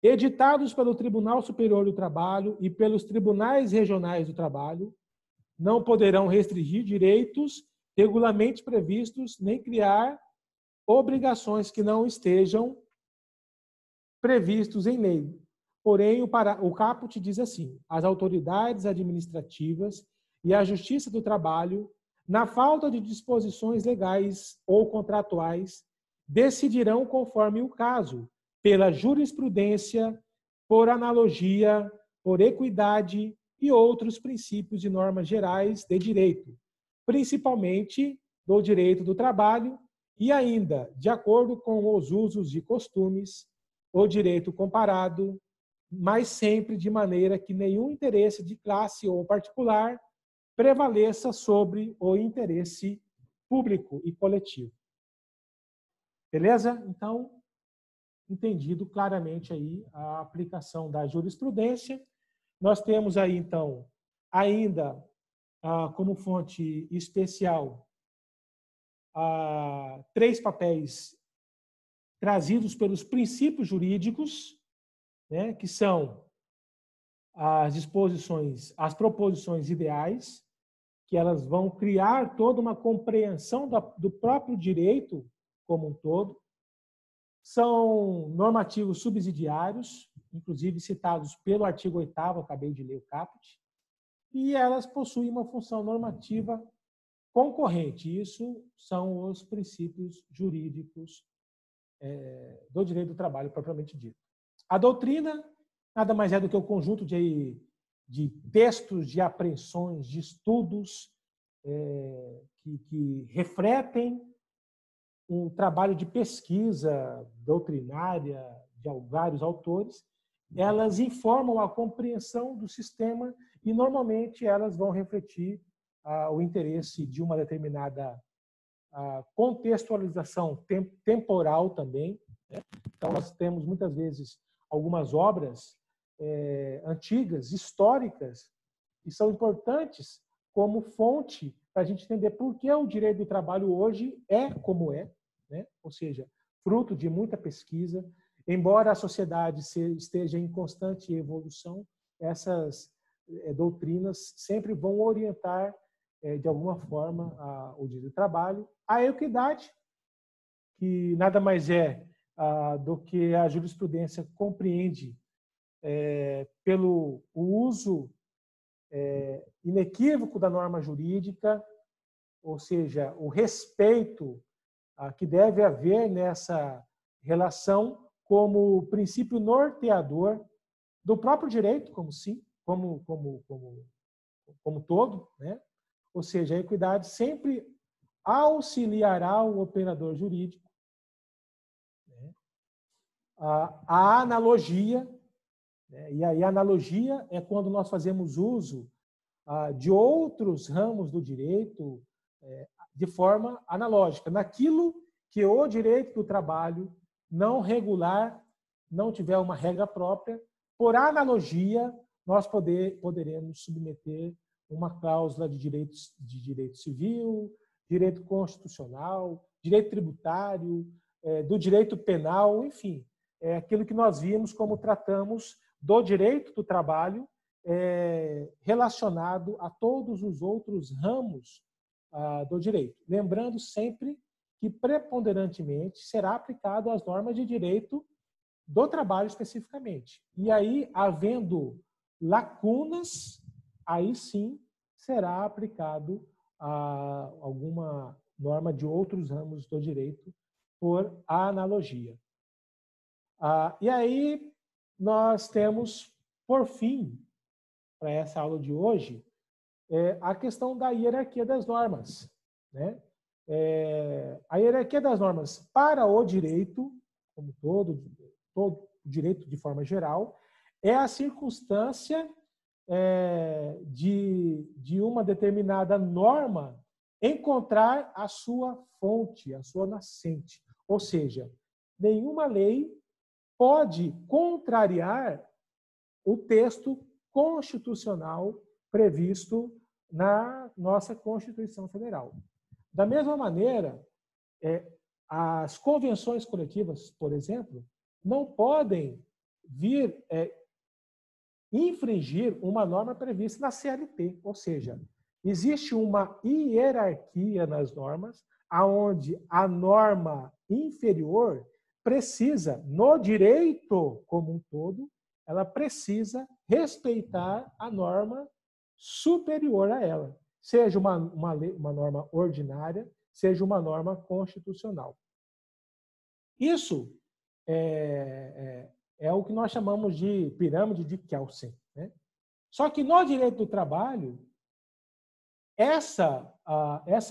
editados pelo Tribunal Superior do Trabalho e pelos Tribunais Regionais do Trabalho não poderão restringir direitos regulamentos previstos, nem criar obrigações que não estejam previstos em lei. Porém, o caput diz assim, as autoridades administrativas e a Justiça do Trabalho, na falta de disposições legais ou contratuais, decidirão conforme o caso, pela jurisprudência, por analogia, por equidade e outros princípios e normas gerais de direito, principalmente do direito do trabalho e ainda, de acordo com os usos e costumes, o direito comparado, mas sempre de maneira que nenhum interesse de classe ou particular prevaleça sobre o interesse público e coletivo. Beleza? Então, entendido claramente aí a aplicação da jurisprudência. Nós temos aí, então, ainda como fonte especial 3 papéis trazidos pelos princípios jurídicos, né, que são as disposições, as proposições ideais, que elas vão criar toda uma compreensão do próprio direito como um todo. São normativos subsidiários, inclusive citados pelo artigo 8º, acabei de ler o caput, e elas possuem uma função normativa concorrente. Isso são os princípios jurídicos do direito do trabalho propriamente dito. A doutrina nada mais é do que o conjunto de textos, de apreensões, de estudos que refletem um trabalho de pesquisa doutrinária de vários autores. Elas informam a compreensão do sistema e, normalmente, elas vão refletir o interesse de uma determinada contextualização temporal também, né? Então, nós temos, muitas vezes, algumas obras antigas, históricas, que são importantes como fonte para a gente entender por que o direito do trabalho hoje é como é, né? Ou seja, fruto de muita pesquisa. Embora a sociedade esteja em constante evolução, essas doutrinas sempre vão orientar, de alguma forma, o direito do trabalho. A equidade, que nada mais é do que a jurisprudência compreende pelo uso inequívoco da norma jurídica, ou seja, o respeito que deve haver nessa relação como princípio norteador do próprio direito, como todo, né? Ou seja, a equidade sempre auxiliará o operador jurídico, né? A analogia, né? E aí a analogia é quando nós fazemos uso de outros ramos do direito de forma analógica, naquilo que o direito do trabalho não regular, não tiver uma regra própria. Por analogia, nós poderemos submeter uma cláusula de direito civil, direito constitucional, direito tributário, do direito penal, enfim, aquilo que nós vimos como tratamos do direito do trabalho relacionado a todos os outros ramos do direito. Lembrando sempre que preponderantemente será aplicado às normas de direito do trabalho especificamente. E aí, havendo lacunas, aí sim será aplicado a alguma norma de outros ramos do direito por analogia. E aí nós temos, por fim, para essa aula de hoje, a questão da hierarquia das normas, né? A hierarquia das normas para o direito, como todo direito de forma geral, é a circunstância de uma determinada norma encontrar a sua fonte, a sua nascente. Ou seja, nenhuma lei pode contrariar o texto constitucional previsto na nossa Constituição Federal. Da mesma maneira, as convenções coletivas, por exemplo, não podem vir infringir uma norma prevista na CLT, ou seja, existe uma hierarquia nas normas, aonde a norma inferior precisa, no direito como um todo, ela precisa respeitar a norma superior a ela, seja uma norma ordinária, seja uma norma constitucional. Isso é o que nós chamamos de pirâmide de Kelsen, né? Só que no direito do trabalho, essa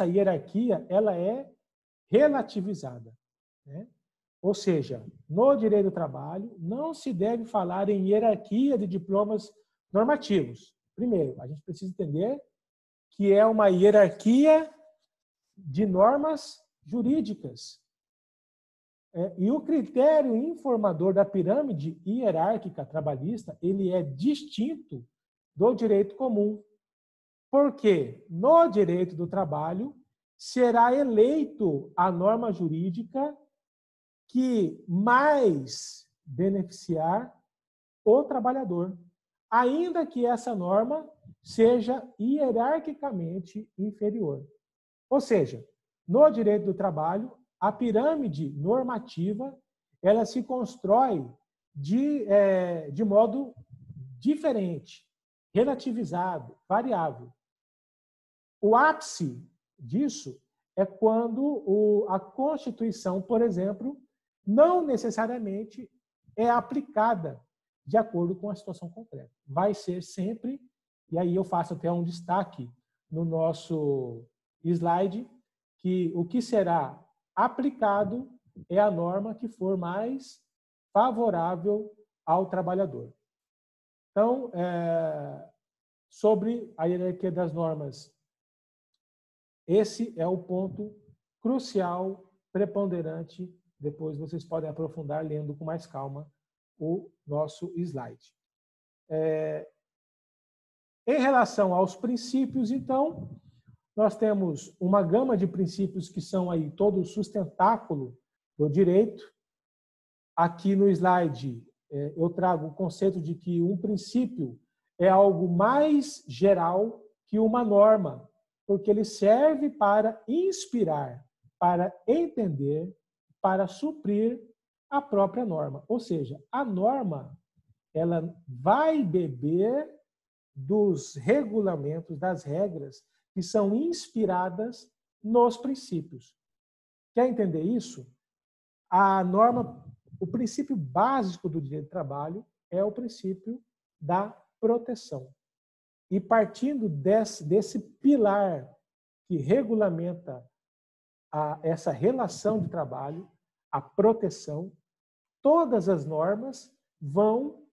hierarquia ela é relativizada, né? Ou seja, no direito do trabalho, não se deve falar em hierarquia de diplomas normativos. Primeiro, a gente precisa entender que é uma hierarquia de normas jurídicas. E o critério informador da pirâmide hierárquica trabalhista, ele é distinto do direito comum. Porque no direito do trabalho será eleito a norma jurídica que mais beneficiar o trabalhador, ainda que essa norma seja hierarquicamente inferior. Ou seja, no direito do trabalho, a pirâmide normativa ela se constrói de modo diferente, relativizado, variável. O ápice disso é quando a Constituição, por exemplo, não necessariamente é aplicada de acordo com a situação concreta. Vai ser sempre, e aí eu faço até um destaque no nosso slide, que o que será aplicado é a norma que for mais favorável ao trabalhador. Então, sobre a hierarquia das normas, esse é o ponto crucial, preponderante. Depois vocês podem aprofundar lendo com mais calma o nosso slide. Em relação aos princípios, então, nós temos uma gama de princípios que são aí todo o sustentáculo do direito. Aqui no slide eu trago o conceito de que um princípio é algo mais geral que uma norma, porque ele serve para inspirar, para entender, para suprir a própria norma. Ou seja, a norma ela vai beber dos regulamentos, das regras que são inspiradas nos princípios. Quer entender isso? A norma, o princípio básico do direito do trabalho é o princípio da proteção. E partindo desse pilar que regulamenta essa relação de trabalho, a proteção, todas as normas vão,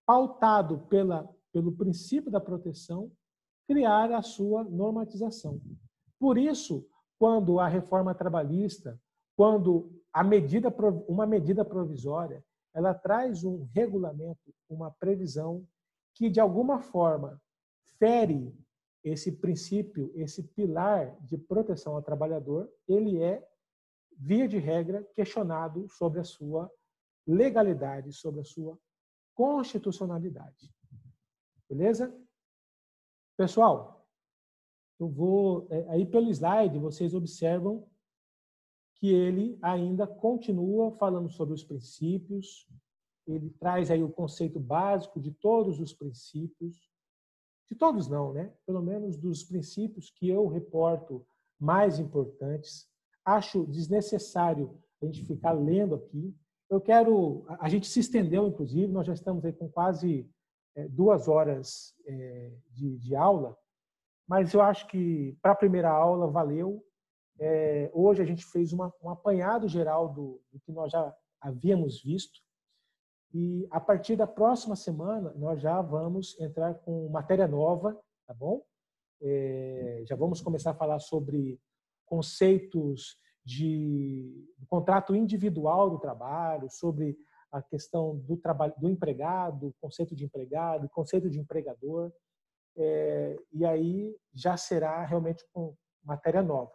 pautado pelo princípio da proteção, criar a sua normatização. Por isso, quando a reforma trabalhista, quando uma medida provisória, ela traz um regulamento, uma previsão que, de alguma forma, fere esse princípio, esse pilar de proteção ao trabalhador, ele é, via de regra, questionado sobre a sua legalidade, sobre a sua constitucionalidade. Beleza? Pessoal, eu vou... Aí pelo slide, vocês observam que ele ainda continua falando sobre os princípios, ele traz aí o conceito básico de todos os princípios, de todos não, né? Pelo menos dos princípios que eu reporto mais importantes. Acho desnecessário a gente ficar lendo aqui. A gente se estendeu, inclusive, nós já estamos aí com quase 2 horas de aula, mas eu acho que para a primeira aula valeu. Hoje a gente fez um apanhado geral do que nós já havíamos visto. E a partir da próxima semana, nós já vamos entrar com matéria nova, tá bom? Já vamos começar a falar sobre conceitos do contrato individual do trabalho, sobre a questão do trabalho do empregado, conceito de empregado, conceito de empregador. E aí já será realmente com matéria nova.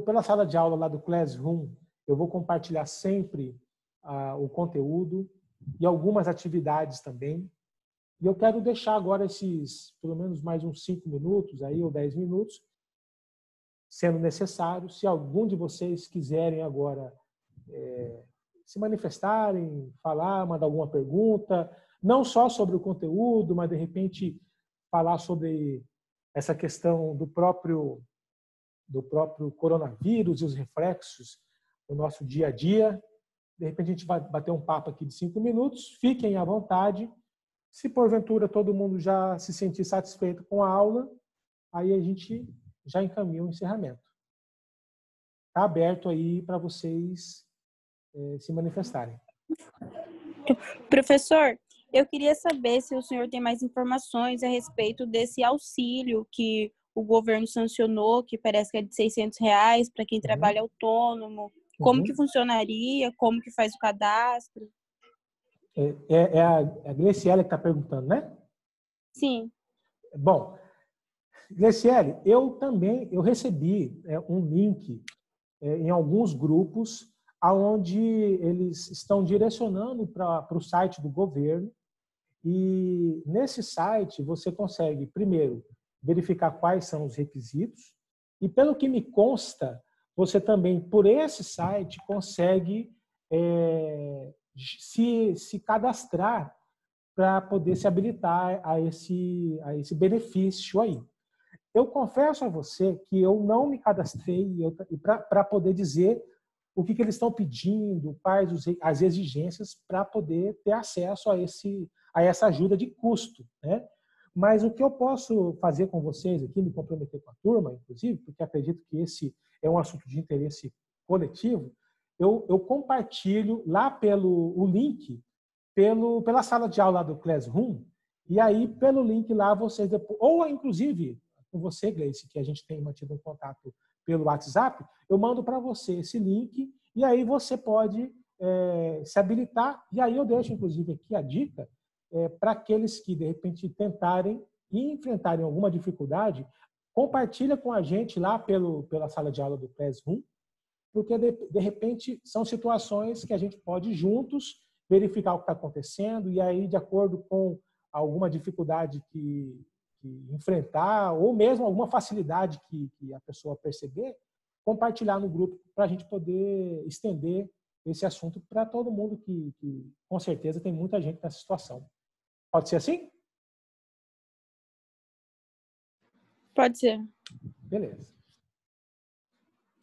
Pela sala de aula lá do Classroom, eu vou compartilhar sempre o conteúdo e algumas atividades também. E eu quero deixar agora pelo menos mais uns 5 minutos, aí, ou 10 minutos, sendo necessário, se algum de vocês quiserem agora se manifestarem, falar, mandar alguma pergunta, não só sobre o conteúdo, mas de repente falar sobre essa questão do próprio coronavírus e os reflexos no nosso dia a dia. De repente a gente vai bater um papo aqui de 5 minutos, fiquem à vontade. Se porventura todo mundo já se sentir satisfeito com a aula, aí a gente já encaminha o encerramento. está aberto aí para vocês se manifestarem. Professor, eu queria saber se o senhor tem mais informações a respeito desse auxílio que o governo sancionou, que parece que é de R$600 para quem trabalha autônomo. Como que funcionaria? Como que faz o cadastro? É a Gleciele que está perguntando, né? Sim. Bom, Gleciele, eu recebi um link em alguns grupos onde eles estão direcionando para o site do governo, e nesse site você consegue, primeiro, verificar quais são os requisitos, e pelo que me consta, você também, por esse site, consegue se cadastrar para poder se habilitar a esse benefício aí. Eu confesso a você que eu não me cadastrei para poder dizer o que eles estão pedindo, quais as exigências para poder ter acesso a essa ajuda de custo, né? Mas o que eu posso fazer com vocês aqui, me comprometer com a turma, inclusive, porque acredito que esse é um assunto de interesse coletivo, eu compartilho lá pelo link, pela sala de aula do Classroom, e aí pelo link lá vocês, ou inclusive com você, Gleice, que a gente tem mantido um contato pelo WhatsApp, eu mando para você esse link e aí você pode se habilitar. E aí eu deixo, inclusive, aqui a dica para aqueles que, de repente, tentarem e enfrentarem alguma dificuldade, compartilha com a gente lá pela sala de aula do Classroom, porque, de repente, são situações que a gente pode juntos verificar o que está acontecendo e aí, de acordo com alguma dificuldade que enfrentar, ou mesmo alguma facilidade que a pessoa perceber, compartilhar no grupo para a gente poder estender esse assunto para todo mundo que com certeza tem muita gente nessa situação. Pode ser assim? Pode ser. Beleza.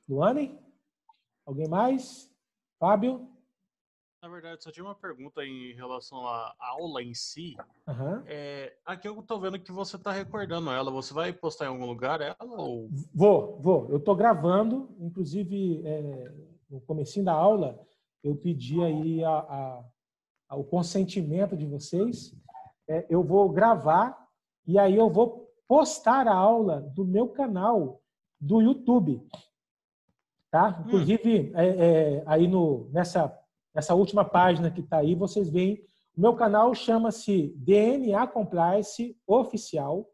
Luane? Alguém mais? Fábio? Na verdade, só tinha uma pergunta em relação à aula em si. Uhum. Aqui eu estou vendo que você está recordando ela. Você vai postar em algum lugar ela? Ou... Vou. Eu estou gravando. Inclusive, no comecinho da aula, eu pedi aí o consentimento de vocês. Eu vou gravar e aí eu vou postar a aula do meu canal do YouTube. Tá? Inclusive, aí nessa última página que está aí, vocês veem, o meu canal chama-se DNA Compliance Oficial.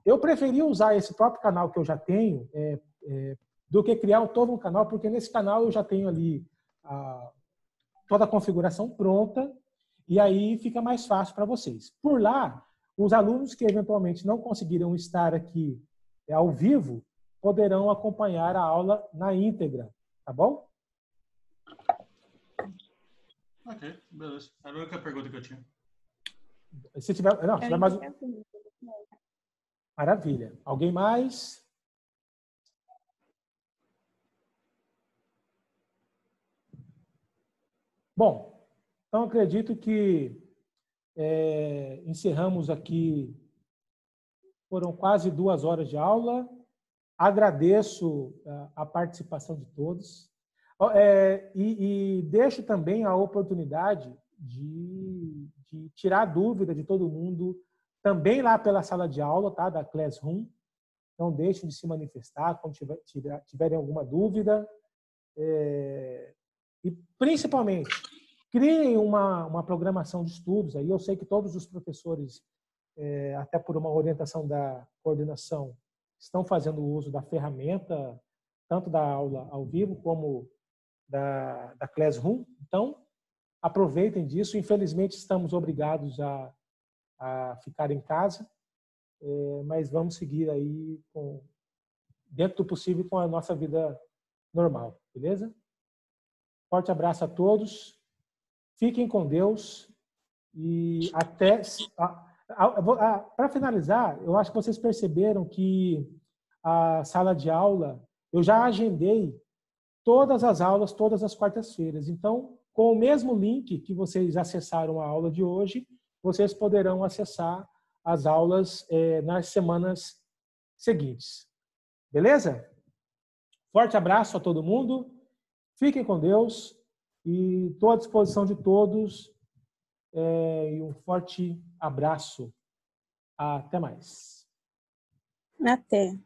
Eu preferi usar esse próprio canal que eu já tenho do que criar todo um canal, porque nesse canal eu já tenho ali toda a configuração pronta e aí fica mais fácil para vocês. Por lá, os alunos que eventualmente não conseguiram estar aqui ao vivo poderão acompanhar a aula na íntegra, tá bom? Ok, beleza. Era a única pergunta que eu tinha. Se tiver mais um... Maravilha. Alguém mais? Bom, então acredito que encerramos aqui, foram quase 2 horas de aula. Agradeço a participação de todos. E deixo também a oportunidade de tirar a dúvida de todo mundo também lá pela sala de aula, tá, da Classroom. Não deixem de se manifestar quando tiverem alguma dúvida. E, principalmente, criem uma programação de estudos. Aí eu sei que todos os professores, até por uma orientação da coordenação, estão fazendo uso da ferramenta, tanto da aula ao vivo como da Classroom. Então, aproveitem disso. Infelizmente, estamos obrigados a ficar em casa, mas vamos seguir aí, dentro do possível, com a nossa vida normal. Beleza? Forte abraço a todos. Fiquem com Deus. E até... Para finalizar, eu acho que vocês perceberam que a sala de aula, eu já agendei todas as aulas, todas as quartas-feiras. Então, com o mesmo link que vocês acessaram a aula de hoje, vocês poderão acessar as aulas nas semanas seguintes. Beleza? Forte abraço a todo mundo. Fiquem com Deus e estou à disposição de todos. E um forte abraço. Até mais. Até.